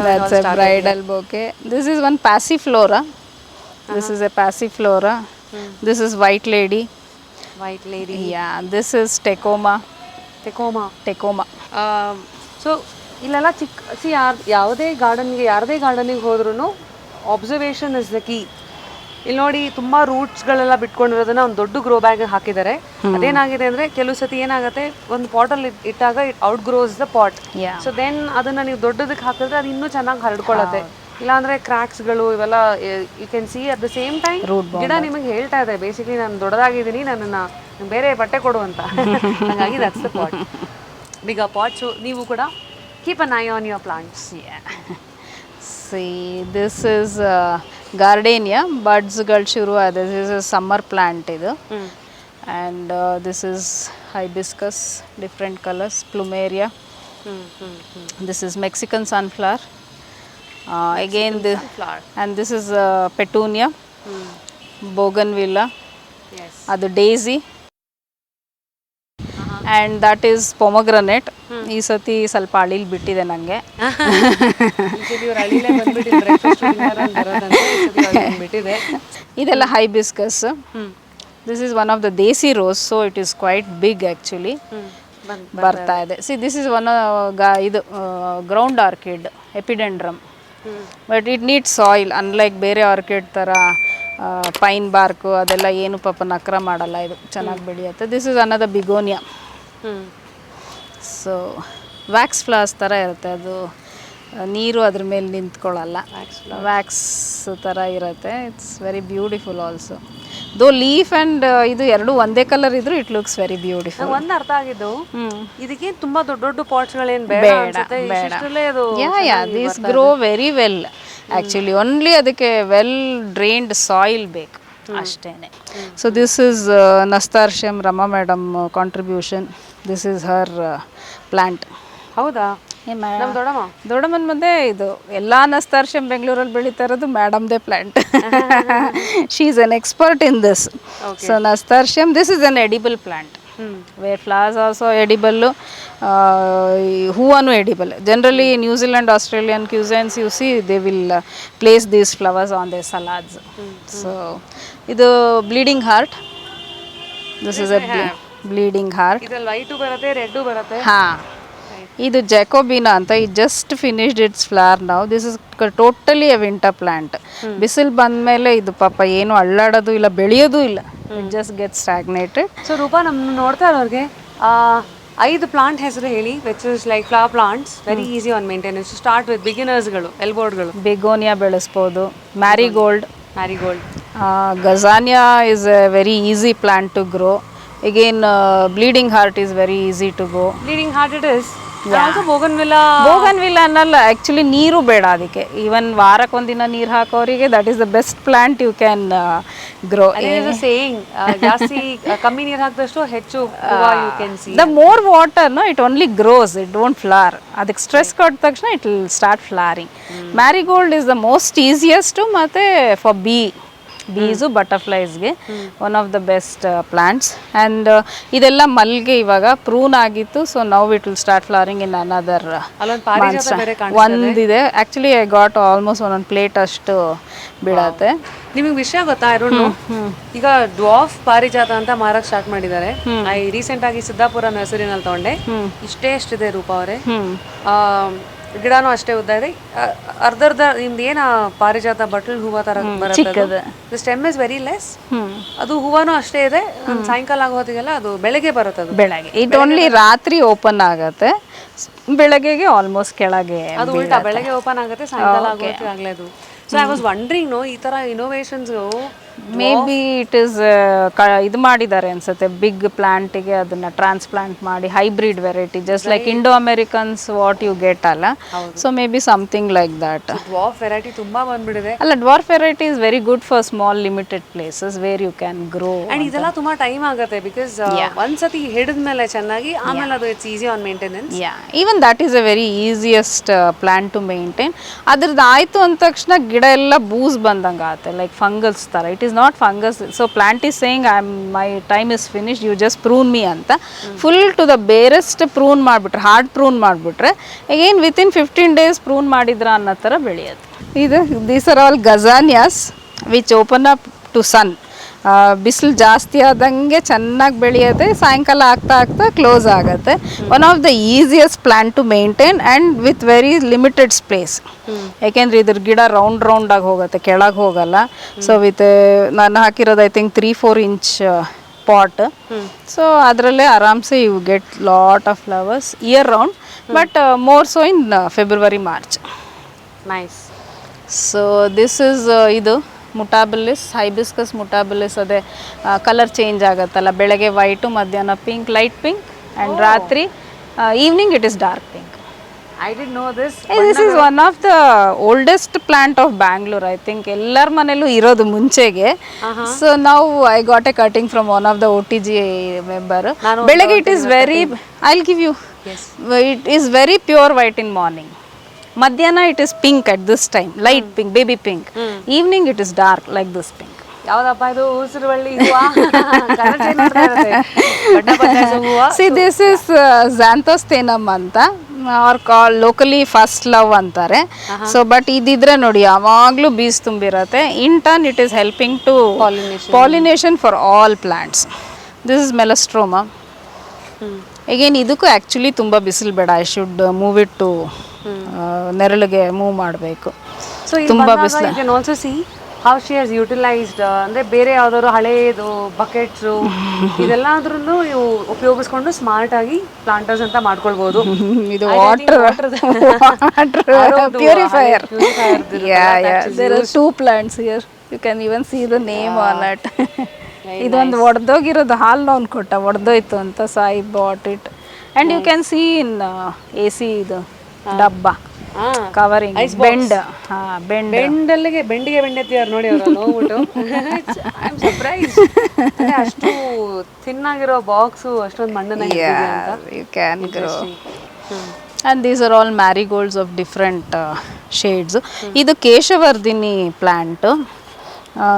That's a bridal bouquet. This is one passiflora. This is a passiflora. This is white lady. White lady. Yeah, this is tecoma. So ಇಲ್ಲೆಲ್ಲ ಯಾವುದೇ ಗಾರ್ಡನಿಗೆ ಹೋದ್ರೂ observation is the key. ಇಲ್ಲಿ ನೋಡಿ, ತುಂಬಾ ರೂಟ್ಸ್ಗಳೆಲ್ಲ ಬಿಟ್ಕೊಂಡಿರೋದನ್ನ ಒಂದು ದೊಡ್ಡ grow bag ಹಾಕಿದ್ದಾರೆ. ಅದೇನಾಗಿದೆ ಅಂದ್ರೆ ಕೆಲವು ಸತಿ ಏನಾಗುತ್ತೆ, ಒಂದು ಪಾಟಲ್ಲಿ ಇಟ್ಟಾಗ it outgrows the pot. So then ಅದನ್ನ ನೀವು ದೊಡ್ಡದಕ್ಕೆ ಹಾಕಿದ್ರೆ ಅದು ಇನ್ನೂ ಚೆನ್ನಾಗಿ ಹರಡ್ಕೊಳ್ಳುತ್ತೆ. ಇಲ್ಲಾಂದ್ರೆ ಕ್ರ್ಯಾಕ್ಸ್ಗಳು ಇವೆಲ್ಲ you can see. At the same time ಗಿಡ ನಿಮಗೆ ಹೇಳ್ತಾ ಇದೆ ಬೇಸಿಕಲಿ ನಾನು ದೊಡ್ಡದಾಗಿದ್ದೀನಿ, ನನ್ನನ್ನು ಬೇರೆ ಬಟ್ಟೆ ಕೊಡು ಅಂತ. ಹಾಗಾಗಿ that's the pot, big pot. So ನೀವು ಕೂಡ keep an eye on your plants. See, this is gardenia. Budsಗಳು ಶುರು ಆದ. This is a summer plant ಇದು. And this is hibiscus, different colors, plumeria. This is Mexican sunflower. Again this, and this is petunia, bougainvillea. Yes. ಅದು daisy. And that is pomegranate. ಈ ಸತಿ ಸ್ವಲ್ಪ ಅಳಿಲ್ ಬಿಟ್ಟಿದೆ ನನಗೆ. ಇದೆಲ್ಲ hibiscus. This is one of the desi rose, so it is quite big actually. ಬರ್ತಾ ಇದೆ. ಸಿ ದಿಸ್ ಈಸ್ ಒನ್ ಇದು ground orchid, epidendrum. But it need soil. Unlike ಬೇರೆ ಆರ್ಕಿಡ್ ಥರ ಪೈನ್ ಬಾರ್ಕು ಅದೆಲ್ಲ ಏನು ಪಾಪ ನಕ್ರ ಮಾಡಲ್ಲ, ಇದು ಚೆನ್ನಾಗಿ ಬೆಳೆಯುತ್ತೆ. ದಿಸ್ ಇಸ್ ಅನ್ನದ ಬಿಗೋನಿಯಾ. ಸೊ ವ್ಯಾಕ್ಸ್ ಫ್ಲವರ್ಸ್ ಥರ ಇರುತ್ತೆ ಅದು. ನೀರು ಅದ್ರ ಮೇಲೆ ನಿಂತ್ಕೊಳ್ಳಲ್ಲ, ವ್ಯಾಕ್ಸ್ ಥರ ಇರುತ್ತೆ. It's very beautiful also. ದೋ ಲೀಫ್ ಆ್ಯಂಡ್ ಇದು ಎರಡು ಒಂದೇ ಕಲರ್ ಇದ್ರು ಇಟ್ ಲುಕ್ಸ್ ವೆರಿ ಬ್ಯೂಟಿಫುಲ್. ಒಂದು ಅರ್ಥ ಆಗಿದ್ದು, ಇದಕ್ಕೆ ತುಂಬಾ ದೊಡ್ಡ ದೊಡ್ಡ ಪಾಟ್ಸ್ಗಳೇನು ಬೇಡ ಅನ್ಸುತ್ತೆ, ಇಷ್ಟರಲ್ಲೇ ಅದು this grow very well actually. Only ಅದಕ್ಕೆ ವೆಲ್ ಡ್ರೈನ್ಡ್ ಸಾಯಿಲ್ ಬೇಕು ಅಷ್ಟೇನೆ. So this is nasturtium Rama madam contribution. This is her plant. ಹೌದಾ? ದೊಡ್ಡಮ್ಮನ ಮುಂದೆ ಇದು ಎಲ್ಲ ನಸ್ತಾರ್ಷಿಯಂ ಬೆಂಗಳೂರಲ್ಲಿ ಬೆಳೀತಾ ಇರೋದು ಮೇಡಮ್ದೇ plant. She is an expert in this. So nasturtium, this is an edible plant where flowers also edible, ಹೂವನ್ನು edible. Generally New Zealand Australian cuisines you see they will place these flowers on they salads. So ಇದು bleeding heart. This is a bleeding heart. ಇದ್ರಲ್ಲಿ white ಬರುತ್ತೆ, red ಬರುತ್ತೆ. ಹಾಂ, ಇದು jacobinia ಅಂತ. ಈ just finished its flower ನಾವು. This is totally a winter plant. ಬಿಸಿಲು ಬಂದಮೇಲೆ ಇದು ಪಾಪ ಏನು ಅಳ್ಳಾಡೋದು ಇಲ್ಲ, ಬೆಳೆಯೋದು ಇಲ್ಲ. It just get stagnated. So Rupa, ನಮ್ಮ ನೋಡ್ತಾ ಇರೋರಿಗೆ 5 ಪ್ಲಾಂಟ್ ಹೆಸರು ಹೇಳಿ, which is like flower plants, very easy on maintenance. Start with ಬಿಗಿನರ್ಸ್ಗಳು, ಎಲ್ಬೋರ್ಡ್ಗಳು. ಬೆಗೋನಿಯಾ ಬೆಳೆಸ್ಬೋದು, marigold. ಗಜಾನಿಯಾ is a very easy plant to grow. Again, bleeding heart is very easy to go. Bleeding heart it is. Also bougainvillea ಅನ್ನಲ್ಲ, actually ನೀರು ಬೇಡ ಅದಕ್ಕೆ. Even ವಾರಕ್ಕೊಂದಿನ ನೀರು ಹಾಕೋರಿಗೆ that is the best plant you can grow. Saying ಜಾಸ್ತಿ ಕಮ್ಮಿ ನೀರು ಹಾಕಿದಷ್ಟು ಹೆಚ್ಚು you can see. The more water no it only grows, it don't flower. ಅದಕ್ಕೆ ಸ್ಟ್ರೆಸ್ ಕೊಟ್ಟ ತಕ್ಷಣ it will start flowering. Marigold is the most easiest, ಮತ್ತು for bees ಬಟರ್ಫ್ಲೈಸ್ಗೆ one of the best plants. And ಇದೆಲ್ಲ ಮಲ್ಗೆ ಇವಾಗ prune ಆಗಿತ್ತು. So now it will start flowering in another. ಒಂದಿದೆ ಆ್ಯಕ್ಚುಲಿ, ಐ ಗಾಟ್ ಆಲ್ಮೋಸ್ಟ್ ಒಂದೊಂದು ಪ್ಲೇಟ್ ಅಷ್ಟು ಬೀಳತ್ತೆ. ನಿಮಗೆ ವಿಷಯ ಗೊತ್ತಾ ಇರೋನು? ಈಗ ಡ್ವಾರ್ಫ್ ಪಾರಿಜಾತ ಅಂತ ಮಾರಕ್ ಸ್ಟಾರ್ಟ್ ಮಾಡಿದ್ದಾರೆ. ಐ ರೀಸೆಂಟ್ ಆಗಿ ಸಿದ್ದಾಪುರ ನರ್ಸರಿನಲ್ಲಿ ತಗೊಂಡೆ. ಇಷ್ಟೇ ಎಷ್ಟಿದೆ ರೂಪಾ ಅವರೇ, ಗಿಡನೂ ಅಷ್ಟೇ ಉದ್ದ ಇದೆ. ಅರ್ಧ ನಿಮ್ದು ಏನ ಪಾರಿಜಾತ ಬಟ್ಲ್ ಹೂವ ತರ ಬರುತ್ತೆ, ಸ್ಟೆಮ್ ಇಸ್ ವೆರಿ ಲೆಸ್. ಅದು ಹೂವನೂ ಅಷ್ಟೇ ಇದೆ. ಸಾಯಂಕಾಲ ಆಗೋ ಹೊತ್ತಿಗೆಲ್ಲ ಅದು ಬೆಳಗ್ಗೆ ಬರುತ್ತೆ. ಅದು ಬೆಳಗ್ಗೆ ಇಟ್ ಓನ್ಲಿ ರಾತ್ರಿ ಓಪನ್ ಆಗತ್ತೆ, ಬೆಳಗ್ಗೆಗೆ ಆಲ್ಮೋಸ್ಟ್ ಕೆಳಗೆ. ಅದು ಉಲ್ಟಾ, ಬೆಳಗ್ಗೆ ಓಪನ್ ಆಗುತ್ತೆ, ಸಾಯಂಕಾಲ ಆಗೋ ಹೊತ್ತಿಗೆ ಅದು. So I was wondering, no ಈ ತರ innovations may be it is ಇದು ಮಾಡಿದ್ದಾರೆ ಅನ್ಸುತ್ತೆ, ಬಿಗ್ ಪ್ಲಾಂಟಿಗೆ ಅದನ್ನ ಟ್ರಾನ್ಸ್ಪ್ಲಾಂಟ್ ಮಾಡಿ hybrid variety, just like Indo Americans what you get ಅಲ್ಲ. So may be something like that. Dwarf variety ತುಂಬಾ ಬಂದ್ಬಿಟ್ಟಿದೆ. ಅಲ್ಲ, dwarf variety is very good for small limited places where you can grow. And ಇದೆಲ್ಲ ತುಂಬಾ time ಆಗುತ್ತೆ, because ಒಂದ್ಸತಿ ಹಿಡಿದ್ಮೇಲೆ ಚೆನ್ನಾಗಿ, ಆಮೇಲೆ ಅದು it's easy on maintenance. Even that is a very easiest plant to maintain. ಅದ್ರದ್ದು ಆಯ್ತು ಅಂದ ತಕ್ಷಣ ಗಿಡ ಎಲ್ಲ ಬೂಸ್ ಬಂದಂಗೆ ಆಗುತ್ತೆ, ಲೈಕ್ ಫಂಗಲ್ಸ್ ಥರ. It is not fungus. So plant is saying my time is finished, you just prune me ಅಂತ. Full to the barest prune ಮಾಡಿಬಿಟ್ರೆ, ಹಾರ್ಡ್ ಪ್ರೂನ್ ಮಾಡಿಬಿಟ್ರೆ ಅಗೇನ್ ವಿತಿನ್ 15 days ಪ್ರೂನ್ ಮಾಡಿದ್ರ ಅನ್ನೋ ಥರ ಬೆಳೆಯೋದು. ಇದು these are all gazanias which open up to ಸನ್. ಬಿಸಿಲು ಜಾಸ್ತಿ ಆದಂಗೆ ಚೆನ್ನಾಗಿ ಬೆಳೆಯುತ್ತೆ, ಸಾಯಂಕಾಲ ಆಗ್ತಾ ಆಗ್ತಾ ಕ್ಲೋಸ್ ಆಗುತ್ತೆ. One of the easiest plant to maintain and with very limited space. ಯಾಕೆಂದರೆ ಇದ್ರ ಗಿಡ ರೌಂಡಾಗಿ ಹೋಗುತ್ತೆ, ಕೆಳಗೆ ಹೋಗಲ್ಲ. ಸೊ ವಿತ್ ನಾನು ಹಾಕಿರೋದು I think 3-4 inch pot. So ಅದರಲ್ಲೇ ಆರಾಮ್ಸೆ you get lot of flowers year round, but more so in February, March. Nice. So this is ಇದು ಮುಟಾಬಿಲಿಸ್, ಹೈಬಿಸ್ಕಸ್ ಮುಟಾಬಿಲಿಸ್. ಅದೇ ಕಲರ್ ಚೇಂಜ್ ಆಗುತ್ತಲ್ಲ, ಬೆಳಗ್ಗೆ ವೈಟು, ಮಧ್ಯಾಹ್ನ ಪಿಂಕ್, ಲೈಟ್ ಪಿಂಕ್, ಆ್ಯಂಡ್ ರಾತ್ರಿ evening it is dark pink. I didn't know this. This is one of the oldest plant of Bangalore, I think. ಎಲ್ಲರ ಮನೇಲೂ ಇರೋದು ಮುಂಚೆಗೆ. So now I got a cutting from one of the OTG member. ಬೆಳಗ್ಗೆ it is very, I'll give you. Yes. It is very pure white in morning. ಮಧ್ಯಾಹ್ನ it is pink at this time, light pink, baby pink. Evening it is dark like this pink. ಯಾವ್ದಪ್ಪ ಇದು? ಉಸಿರುವಳ್ಳಿ ಹೂವ. Colour change ಮಾಡ್ತಾ ಇರುತ್ತೆ. ಬಣ್ಣ ಬದಲಾಯಿಸೋ ಹೂವ. See, this is Xanthostheum ಅಂತ, or call locally first love ಅಂತಾರೆ. ಸೊ ಬಟ್ ಇದಿದ್ರೆ ನೋಡಿ ಯಾವಾಗಲೂ ಬೀಸ್ ತುಂಬಿರತ್ತೆ. In turn it is helping to pollination for all plants. This is melastoma. ಈಗೇನು ಇದಕ್ಕೂ ಆ್ಯಕ್ಚುಲಿ ತುಂಬ ಬಿಸಿಲು ಬೇಡ. I should move it to ನೆರಳಿಗೆ ಮೂವ್ ಮಾಡಬೇಕು. ಸೊ ತುಂಬ ಬಿಸಿಲು. ಹೌ ಶಿ ಹ್ಯಾಸ್ ಯುಟಿಲೈಸ್ಡ್ ಅಂದರೆ ಬೇರೆ ಯಾವ್ದಾದ್ರು ಹಳೇದು ಬಕೆಟ್ಸು ಇದೆಲ್ಲಾದ್ರೂ ನೀವು ಉಪಯೋಗಿಸ್ಕೊಂಡು ಸ್ಮಾರ್ಟಾಗಿ ಪ್ಲಾಂಟರ್ಸ್ ಅಂತ ಮಾಡ್ಕೊಳ್ಬೋದು. ಇದು water purifier. There are 2 plants here. You can even see the name on it. ಇದೊಂದು ಒಡೆದೋಗಿರೋದು ಹಾಲು ಅವ್ನು ಕೊಟ್ಟ, ಒಡೆದೋಯ್ತು ಅಂತ, so I bought it. And you can see in AC ಇದು ಡಬ್ಬ ಕವರಿಂಗ್ ಬೆಂಡ್. ಬೆಂಡಿಗೆ ಬೆಂಡೆತ್ತಿಯಾರು ನೋಡಿ ಅವರು ನೋಡ್ಬಿಟ್ಟು ಐ ಆಮ್ ಸರ್ಪ್ರೈಸ್. ಅಷ್ಟು ತಿನ್ನಾಗಿರೋ ಬಾಕ್ಸು ಅಷ್ಟೊಂದು ಮಣ್ಣನ್ನ you can grow. And these are all marigolds of different shades. Idu Keshavardhini plant.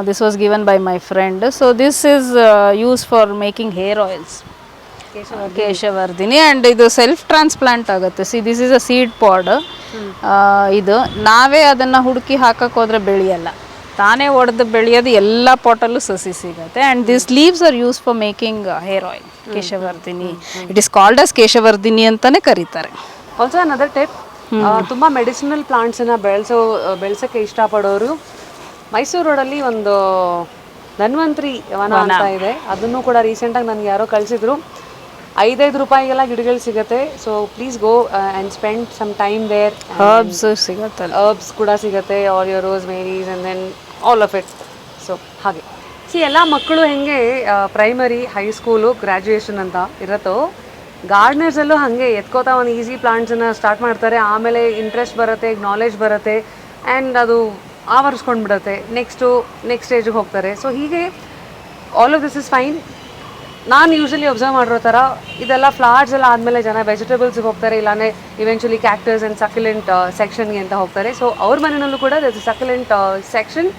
This was given by my friend. So this is used for making hair oils. Keshavardhini. And idu self transplant ಆಗುತ್ತೆ. See, this is a seed pod. ಇದು ನಾವೇ ಅದನ್ನು ಹುಡುಕಿ ಹಾಕಕ್ಕೆ ಹೋದ್ರೆ ಬೆಳೆಯಲ್ಲ, ತಾನೇ ಒಡೆದು ಬೆಳೆಯೋದು ಎಲ್ಲ ಪಾಟಲ್ಲೂ ಸಸಿ ಸಿಗುತ್ತೆ. And this leaves are use for making hair oil. Keshavardhini, it is called as keshavardhini ಅಂತಲೇ ಕರೀತಾರೆ. ಆಲ್ಸೋ ಅನದರ್ ಟಿಪ್, ತುಂಬ ಮೆಡಿಸಿನಲ್ ಪ್ಲಾಂಟ್ಸನ್ನು ಬೆಳೆಸೋಕ್ಕೆ ಇಷ್ಟಪಡೋರು ಮೈಸೂರು ರೋಡಲ್ಲಿ ಒಂದು ಧನ್ವಂತರಿ ವನ ಅಂತ ಇದೆ, ಅದನ್ನು ಕೂಡ ರೀಸೆಂಟಾಗಿ ನನಗೆ ಯಾರೋ ಕಳಿಸಿದ್ರು. 5 ರೂಪಾಯಿಗೆಲ್ಲ ಗಿಡಗಳು ಸಿಗುತ್ತೆ. So please go and spend some time there. Herbs ಸಿಗುತ್ತೆ, ಹರ್ಬ್ಸ್ ಕೂಡ ಸಿಗುತ್ತೆ, all your rosemaries and then all of it. So ಹಾಗೆ ಎಲ್ಲ ಮಕ್ಕಳು ಹೆಂಗೆ ಪ್ರೈಮರಿ, ಹೈಸ್ಕೂಲು, ಗ್ರ್ಯಾಜುಯೇಷನ್ ಅಂತ ಇರುತ್ತೋ, ಗಾರ್ಡನರ್ಸಲ್ಲೂ ಹಾಗೆ ಎತ್ಕೋತಾ ಒಂದು ಈಸಿ ಪ್ಲಾಂಟ್ಸನ್ನು ಸ್ಟಾರ್ಟ್ ಮಾಡ್ತಾರೆ. ಆಮೇಲೆ ಇಂಟ್ರೆಸ್ಟ್ ಬರುತ್ತೆ, ನಾಲೆಜ್ ಬರುತ್ತೆ, ಆ್ಯಂಡ್ ಅದು ಆವರಿಸ್ಕೊಂಡ್ಬಿಡುತ್ತೆ. ನೆಕ್ಸ್ಟ್ ಸ್ಟೇಜಿಗೆ ಹೋಗ್ತಾರೆ. ಸೊ ಹೀಗೆ all of this is fine. ನಾನು ಯೂಶ್ವಲಿ ಒಬ್ಸರ್ವ್ ಮಾಡಿರೋ ಥರ ಇದೆಲ್ಲ ಫ್ಲವರ್ಸ್ ಎಲ್ಲ ಆದಮೇಲೆ ಜನ ವೆಜಿಟೇಬಲ್ಸ್ಗೆ ಹೋಗ್ತಾರೆ, ಇಲ್ಲಾಂದರೆ ಇವೆಂಚುಲಿ ಕ್ಯಾಕ್ಟಸ್ ಆ್ಯಂಡ್ ಸಕ್ಯುಲೆಂಟ್ ಸೆಕ್ಷನ್ಗೆ ಅಂತ ಹೋಗ್ತಾರೆ. ಸೊ ಅವ್ರ ಮನೆಯಲ್ಲೂ ಕೂಡ ದರ್ ಇಸ್ ಸಕ್ಯುಲೆಂಟ್ ಸೆಕ್ಷನ್,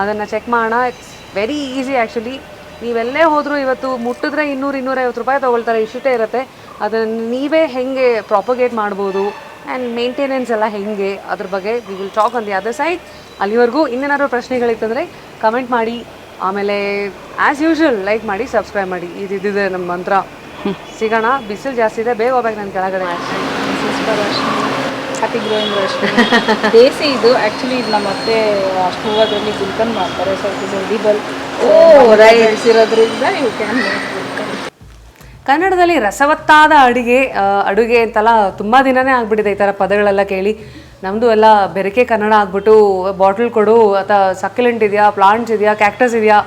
ಅದನ್ನು ಚೆಕ್ ಮಾಡೋಣ. It's very easy actually. ನೀವೆಲ್ಲೇ ಹೋದರೂ ಇವತ್ತು ಮುಟ್ಟಿದ್ರೆ 200-250 ರೂಪಾಯಿ ತೊಗೊಳ್ತಾರೆ, ಇಷ್ಟೇ ಇರುತ್ತೆ. ಅದನ್ನು ನೀವೇ ಹೇಗೆ ಪ್ರಾಪಗೇಟ್ ಮಾಡ್ಬೋದು ಆ್ಯಂಡ್ ಮೇಂಟೆನೆನ್ಸ್ ಎಲ್ಲ ಹೇಗೆ, ಅದ್ರ ಬಗ್ಗೆ we will talk on the other side. ಅಲ್ಲಿವರೆಗೂ ಇನ್ನೇನಾದ್ರು ಪ್ರಶ್ನೆಗಳಿತ್ತಂದರೆ ಕಮೆಂಟ್ ಮಾಡಿ. ಆಮೇಲೆ ಆ್ಯಸ್ ಯೂಶ್ವಲ್ ಲೈಕ್ ಮಾಡಿ, ಸಬ್ಸ್ಕ್ರೈಬ್ ಮಾಡಿ. ಇದಿದೆ ನಮ್ಮ ಮಂತ್ರ. ಸಿಗೋಣ. ಬಿಸಿಲು ಜಾಸ್ತಿ ಇದೆ, ಬೇಗ ಹೋಗ್ಬೇಕು ನಾನು ಕೆಳಗಡೆ. Happy growing Rashmi. ದೇಸಿ ಇದು ಆ್ಯಕ್ಚುಲಿ ಇದು ನಮ್ಮ ಅತ್ತೆ ಅಷ್ಟು ಹೂವದಲ್ಲಿ ಗುಲ್ಕನ್ ಮಾಡ್ತಾರೆ. So it is edible. ಬೆಳೆಸಿರೋದ್ರಿಂದ ಯು ಕ್ಯಾನ್ ಮೇಕ್ ಗುಲ್ಕನ್. ಕನ್ನಡದಲ್ಲಿ ರಸವತ್ತಾದ ಅಡುಗೆ ಅಂತೆಲ್ಲ ತುಂಬ ದಿನವೇ ಆಗ್ಬಿಟ್ಟಿದೆ ಈ ಥರ ಪದಗಳೆಲ್ಲ ಕೇಳಿ. ನಮ್ಮದು ಎಲ್ಲ ಬೆರಕೆ ಕನ್ನಡ ಆಗ್ಬಿಟ್ಟು ಬಾಟಲ್ ಕೊಡು ಅಥವಾ ಸಕ್ಯುಲೆಂಟ್ ಇದೆಯಾ, ಪ್ಲಾಂಟ್ಸ್ ಇದೆಯಾ, ಕ್ಯಾಕ್ಟಸ್ ಇದೆಯಾ,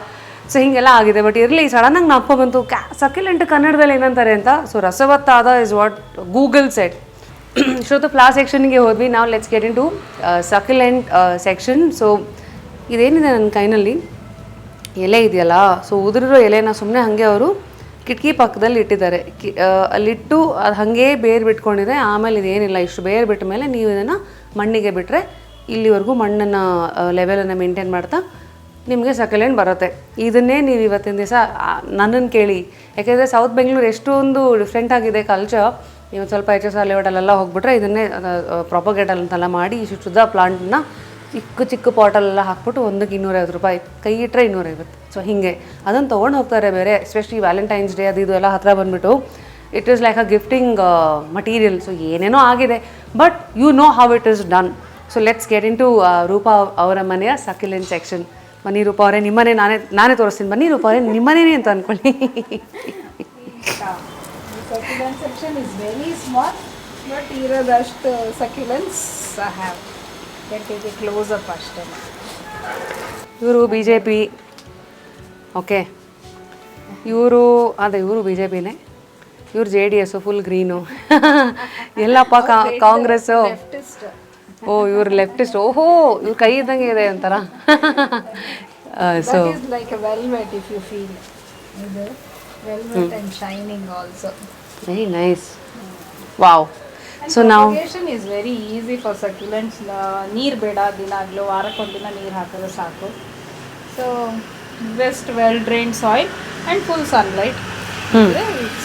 ಸೊ ಹೀಗೆಲ್ಲ ಆಗಿದೆ. ಬಟ್ ಇರಲಿ, ಸಡನ್ನಾಗಿ ನಾಪ್ಕೊ ಬಂತು ಸಕ್ಯುಲೆಂಟ್ ಕನ್ನಡದಲ್ಲಿ ಏನಂತಾರೆ ಅಂತ. ಸೊ ರಸವತ್ತಾದ ಇಸ್ ವಾಟ್ ಗೂಗಲ್ ಸೆಟ್. ಶ್ರೋತು ಫ್ಲವರ್ ಸೆಕ್ಷನ್ಗೆ ಹೋದ್ವಿ. ನಾವು let's get into succulent section. So ಇದೇನಿದೆ ನನ್ನ ಕೈನಲ್ಲಿ ಎಲೆ ಇದೆಯಲ್ಲ, ಸೊ ಉದುರಿರೋ ಎಲೆನ ಸುಮ್ಮನೆ ಹಾಗೆ ಅವರು ಕಿಟಕಿ ಪಕ್ಕದಲ್ಲಿ ಇಟ್ಟಿದ್ದಾರೆ. ಅಲ್ಲಿಟ್ಟು ಅದು ಹಾಗೇ ಬೇರು ಬಿಟ್ಕೊಂಡಿದೆ. ಆಮೇಲೆ ಇದೇನಿಲ್ಲ, ಇಷ್ಟು ಬೇರು ಬಿಟ್ಟ ಮೇಲೆ ನೀವು ಇದನ್ನು ಮಣ್ಣಿಗೆ ಬಿಟ್ಟರೆ ಇಲ್ಲಿವರೆಗೂ ಮಣ್ಣನ್ನು ಲೆವೆಲನ್ನು ಮೇಂಟೈನ್ ಮಾಡ್ತಾ ನಿಮಗೆ ಸಕ್ಯುಲೆಂಟ್ ಬರುತ್ತೆ. ಇದನ್ನೇ ನೀವು ಇವತ್ತಿನ ದಿವಸ ನನ್ನನ್ನು ಕೇಳಿ, ಯಾಕೆಂದರೆ ಸೌತ್ ಬೆಂಗಳೂರು ಎಷ್ಟೊಂದು ಡಿಫ್ರೆಂಟ್ ಆಗಿದೆ ಕಲ್ಚರ್. ನೀವು ಸ್ವಲ್ಪ HSR ಲೇಔಟಲ್ಲೆಲ್ಲ ಹೋಗ್ಬಿಟ್ರೆ ಇದನ್ನೇ ಪ್ರಾಪಗೇಟಲ್ ಅಂತೆಲ್ಲ ಮಾಡಿ ಶುದ್ಧ ಪ್ಲಾಂಟನ್ನ ಚಿಕ್ಕ ಪಾಟಲ್ಲೆಲ್ಲ ಹಾಕ್ಬಿಟ್ಟು ಒಂದಕ್ಕೆ 250 ರೂಪಾಯಿ, ಕೈ ಇಟ್ಟರೆ 250. ಸೊ ಹೀಗೆ ಅದನ್ನು ತೊಗೊಂಡು ಹೋಗ್ತಾರೆ ಬೇರೆ. ಎಸ್ಪೆಷಲಿ ವ್ಯಾಲೆಂಟೈನ್ಸ್ ಡೇ ಅದು ಇದು ಎಲ್ಲ ಹತ್ತಿರ ಬಂದುಬಿಟ್ಟು it is like a gifting material. So ಏನೇನೋ ಆಗಿದೆ, but you know how it is done. So let's get into Rupa ಅವರ ಮನೆಯ ಸಕ್ಯುಲೆಂಟ್ ಸೆಕ್ಷನ್. ಬನ್ನಿ ರೂಪಾ ಅವರೇ, ನಿಮ್ಮನೆ ನಾನೇ ತೋರಿಸ್ತೀನಿ. ಬನ್ನಿ ರೂಪಾ ಅವರೇ, ನಿಮ್ಮನೇನೆ ಅಂತ ಅಂದ್ಕೊಳ್ಳಿ. Succulent section is very small, but ಇರೋದಷ್ಟು succulents I have. Can take a close up ಅಷ್ಟೇ. ಇವರು BJP, ಓಕೆ. ಇವರು BJPನೇ. ಇವರು JDS ಫುಲ್ ಗ್ರೀನು. ಎಲ್ಲಪ್ಪ ಕಾಂಗ್ರೆಸ್ಸು. ಓ ಇವ್ರು ಲೆಫ್ಟಿಸ್ಟ್. ಓಹೋ, ಇವ್ರ ಕೈ ಇದ್ದಂಗೆ ಇದೆ ಒಂಥರ. So That is like a velvet if you feel. ಇದು velvet and shining also. Very nice. Wow. So ನಾವು Propagation is very easy for succulents. ನೀರು ಬೇಡ, ದಿನಾಗಲೂ ವಾರಕ್ಕೊಂದಿನ ನೀರು ಹಾಕಿದ್ರೆ ಸಾಕು. So best well drained soil and full sunlight.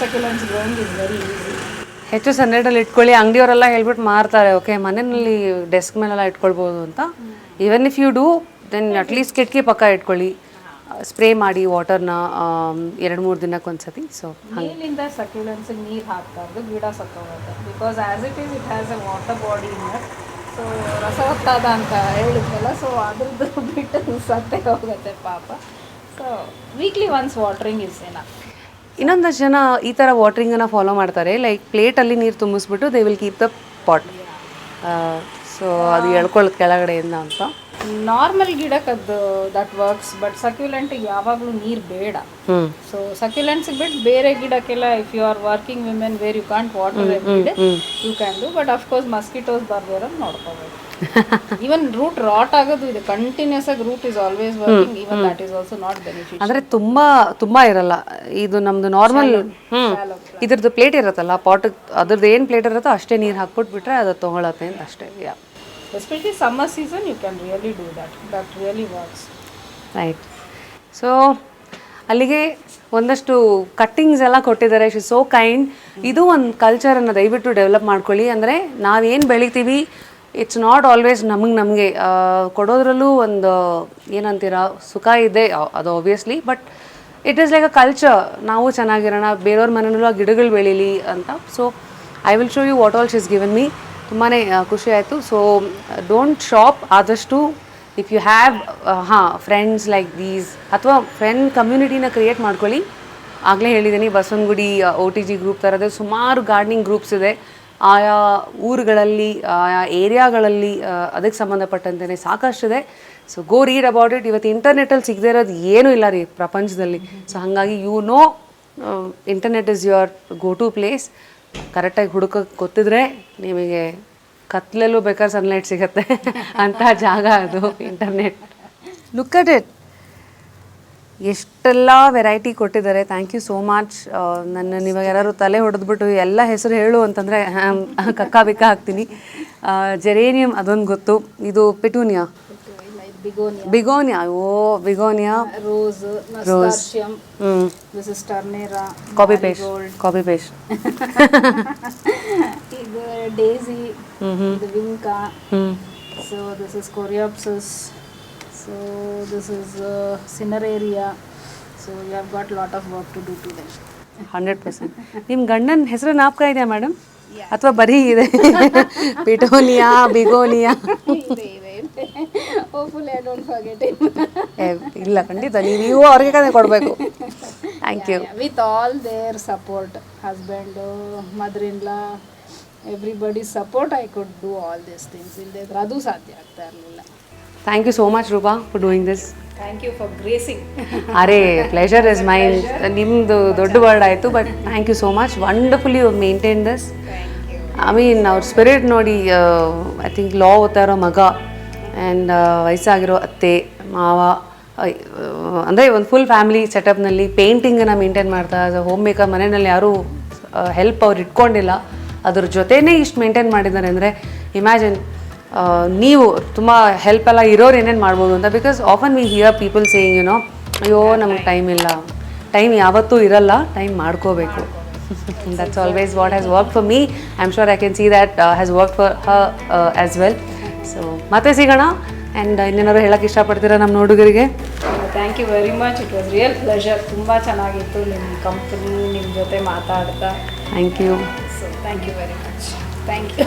Succulents growing is very easy. ಹೆಚ್ಚು ಸನ್ಲೈಟಲ್ಲಿ ಇಟ್ಕೊಳ್ಳಿ. ಅಂಗಡಿಯವರೆಲ್ಲ ಹೇಳ್ಬಿಟ್ಟು ಮಾರ್ತಾರೆ, ಓಕೆ, ಮನೆಯಲ್ಲಿ ಡೆಸ್ಕ್ ಮೇಲೆಲ್ಲ ಇಟ್ಕೊಳ್ಬೋದು ಅಂತ. Even if you do then at least ಕಿಟಕಿ ಪಕ್ಕ ಇಟ್ಕೊಳ್ಳಿ. ಸ್ಪ್ರೇ ಮಾಡಿ ವಾಟರ್ನ 2-3 ದಿನಕ್ಕೊಂದ್ಸತಿ. ಸೊ ಮೇಲಿಂದ ಸಕ್ಯುಲೆಂಟ್ಸಿಗೆ ನೀರು ಹಾಕ್ಬಾರ್ದು, ಗಿಡ ಸತ್ತೋಗುತ್ತೆ. Because as it is it has a water body in that. So ರಸವತ್ತಾದ ಅಂತ ಹೇಳಿದ್ವಲ್ಲ, ಸೊ ಅದ್ರದ್ದು ಬಿಟ್ಟು ಸತ್ತೇ ಹೋಗುತ್ತೆ ಪಾಪ. So weekly once watering is enough. ಇನ್ನೊಂದಷ್ಟು ಜನ ಈ ಥರ ವಾಟ್ರಿಂಗನ್ನು ಫಾಲೋ ಮಾಡ್ತಾರೆ, ಲೈಕ್ ಪ್ಲೇಟಲ್ಲಿ ನೀರು ತುಂಬಿಸ್ಬಿಟ್ಟು they will keep the pot, so ಅದು ಎಳ್ಕೊಳ್ಳೋದು ಕೆಳಗಡೆಯಿಂದ ಅಂತ. ನಾರ್ಮಲ್ ಗಿಡಕ್ಕೆ ಅದು ದಟ್ ವರ್ಕ್ಸ್, ಬಟ್ ಸಕ್ಯುಲೆಂಟಿಗೆ ಯಾವಾಗಲೂ ನೀರು ಬೇಡ. ಸೊ ಸಕ್ಯುಲೆಂಟ್ಸಿಗೆ ಬಿಟ್ಟು ಬೇರೆ ಗಿಡಕ್ಕೆಲ್ಲ if you are working women where you can't water every day you can do, but of course mosquitoes ಬರ್ದಿರೋದು ನೋಡ್ಕೋಬೇಕು. ಈವನ್ ರೂಟ್ ರಾಟ್ ಆಗೋದು ಇದೆ, ಕಂಟಿನ್ಯೂಸ್ ಆಗಿ root is always working, even that is also not beneficial. ಅಂದರೆ ತುಂಬ ಇರಲ್ಲ. ಇದು ನಮ್ಮದು ನಾರ್ಮಲ್ ಇದ್ರದ್ದು ಪ್ಲೇಟ್ ಇರುತ್ತಲ್ಲ ಪಾಟ್, ಅದ್ರದ್ದು ಏನು ಪ್ಲೇಟ್ ಇರುತ್ತೋ ಅಷ್ಟೇ ನೀರು ಹಾಕ್ಬಿಟ್ಬಿಟ್ರೆ ಅದು ತೊಗೊಳತ್ತೆ ಅಂತ ಅಷ್ಟೇ. Especially summer season you can really do that really works. Right. So ಅಲ್ಲಿಗೆ ಒಂದಷ್ಟು ಕಟ್ಟಿಂಗ್ಸ್ ಎಲ್ಲ ಕೊಟ್ಟಿದ್ದಾರೆ. She so kind. ಇದು ಒಂದು ಕಲ್ಚರನ್ನು ದಯವಿಟ್ಟು ಡೆವಲಪ್ ಮಾಡ್ಕೊಳ್ಳಿ. ಅಂದರೆ ನಾವೇನು ಬೆಳಿತೀವಿ ಇಟ್ಸ್ ನಾಟ್ ಆಲ್ವೇಸ್ ನಮಗೆ ಕೊಡೋದ್ರಲ್ಲೂ ಒಂದು ಏನಂತೀರ ಸುಖ ಇದೆ, ಅದು obviously, but it is like a culture. ನಾವು ಚೆನ್ನಾಗಿರೋಣ, ಬೇರೆಯವ್ರ ಮನೆಯಲ್ಲೂ ಆ ಗಿಡಗಳು ಬೆಳೀಲಿ ಅಂತ. So I will show you what all she is given me. ತುಂಬಾ ಖುಷಿ ಆಯಿತು. So don't shop. ಆದಷ್ಟು if you have friends like these ಅಥವಾ ಫ್ರೆಂಡ್ ಕಮ್ಯುನಿಟಿನ ಕ್ರಿಯೇಟ್ ಮಾಡ್ಕೊಳ್ಳಿ. ಆಗಲೇ ಹೇಳಿದ್ದೀನಿ, ಬಸವನಗುಡಿ OTG ಗ್ರೂಪ್ ಥರದ್ದು ಸುಮಾರು ಗಾರ್ಡನಿಂಗ್ ಗ್ರೂಪ್ಸ್ ಇದೆ ಆಯಾ ಊರುಗಳಲ್ಲಿ, ಆಯಾ ಏರಿಯಾಗಳಲ್ಲಿ. ಅದಕ್ಕೆ ಸಂಬಂಧಪಟ್ಟಂತೆ ಸಾಕಷ್ಟಿದೆ. So go read about it. ಇವತ್ತು ಇಂಟರ್ನೆಟಲ್ಲಿ ಸಿಗದೇ ಇರೋದು ಏನೂ ಇಲ್ಲ ರೀ ಪ್ರಪಂಚದಲ್ಲಿ. ಸೊ ಹಾಗಾಗಿ internet is your go to place. ಕರೆಕ್ಟಾಗಿ ಹುಡುಕೋಕ್ಕೆ ಗೊತ್ತಿದ್ರೆ ನಿಮಗೆ ಕತ್ಲಲ್ಲೂ ಬೇಕಾದ್ರೆ ಸನ್ಲೈಟ್ ಸಿಗುತ್ತೆ ಅಂಥ ಜಾಗ ಅದು ಇಂಟರ್ನೆಟ್. ಲುಕ್ ಅಟ್ ಇಟ್, ಎಷ್ಟೆಲ್ಲ ವೆರೈಟಿ ಕೊಟ್ಟಿದ್ದಾರೆ. Thank you so much. ನನ್ನ ಇವಾಗ ಯಾರು ತಲೆ ಹೊಡೆದ್ಬಿಟ್ಟು ಎಲ್ಲ ಹೆಸರು ಹೇಳು ಅಂತಂದರೆ ಕಕ್ಕ ಬಿಕ್ಕ ಹಾಕ್ತೀನಿ. ಜೆರೇನಿಯಮ್ ಅದೊಂದು ಗೊತ್ತು. ಇದು ಪೆಟೂನಿಯಾ, ಬಿಗೋನಿಯಾ. ಓ begonia, rose, nasturtium, this is turnera, copy paste. ಇದು ಡೇಸಿ, ಇದು vinca, so this is coreopsis, so this is cineraria. So you have got lot of work to do to them. 100%. ನಿಮ್ಮ ಗಂಡನ ಹೆಸರು ಜ್ಞಾಪಕ ಇದೆಯಾ madam, ಅಥವಾ ಬರೀ ಇದೆ? Petunia, ಬಿಗೋನಿಯಾ. Hopefully I don't forget him. ಇಲ್ಲ, ಖಂಡಿತ ನೀವು ಅವ್ರಿಗೆ ಕಡೆ ಕೊಡಬೇಕು. Thank you. With all their support, husband, mother-in-law, everybody's support, I could do all these things. ಇಲ್ಲದೆ ಅದು ಸಾಧ್ಯ ಆಗ್ತಾ ಇರಲಿಲ್ಲ. Thank you so much Rupa for doing this. Thank you for gracing. ಅರೆ ಪ್ಲೆಷರ್ ಇಸ್ ಮೈನ್. ನಿಮ್ಮದು ದೊಡ್ಡ ವರ್ಡ್ ಆಯಿತು, but thank you so much. Wonderfully you maintain this. I mean ಅವ್ರ ಸ್ಪಿರಿಟ್ ನೋಡಿ. ಐ ಥಿಂಕ್ ಲಾ ಓದ್ತಾ ಇರೋ ಮಗ ಆ್ಯಂಡ್ ವಯಸ್ಸಾಗಿರೋ ಅತ್ತೆ ಮಾವ, ಅಂದರೆ ಒಂದು ಫುಲ್ ಫ್ಯಾಮಿಲಿ ಸೆಟಪ್ನಲ್ಲಿ ಪೇಂಟಿಂಗನ್ನು ಮೇಂಟೈನ್ ಮಾಡ್ತಾ, ಹೋಮ್ ಮೇಕರ್, ಮನೆಯಲ್ಲಿ ಯಾರೂ ಹೆಲ್ಪ್ ಅವ್ರು ಇಟ್ಕೊಂಡಿಲ್ಲ, ಅದ್ರ ಜೊತೆನೇ ಇಷ್ಟು ಮೇಂಟೈನ್ ಮಾಡಿದ್ದಾರೆ ಅಂದರೆ ಇಮ್ಯಾಜಿನ್. ನೀವು ತುಂಬ ಹೆಲ್ಪ್ ಎಲ್ಲ ಇರೋರು ಏನೇನು ಮಾಡ್ಬೋದು ಅಂತ. Because often we hear people saying you know, ಅಯ್ಯೋ ನಮಗೆ ಟೈಮ್ ಇಲ್ಲ. ಟೈಮ್ ಯಾವತ್ತೂ ಇರಲ್ಲ, ಟೈಮ್ ಮಾಡ್ಕೋಬೇಕು. That's always what has work for me. I am sure I can see that has work for her as well. So ಮತ್ತೆ ಸಿಗೋಣ. And ಇನ್ನೇನಾದ್ರು ಹೇಳೋಕ್ಕೆ ಇಷ್ಟಪಡ್ತೀರಾ ನಮ್ಮ ನೋಡುಗರಿಗೆ? Thank you very much. It was real pleasure. ತುಂಬ ಚೆನ್ನಾಗಿತ್ತು ನಿಮ್ಮ ಕಂಪ್ನಿ, ನಿಮ್ಮ ಜೊತೆ ಮಾತಾಡ್ತಾ. Thank you. So thank you very much. Thank you.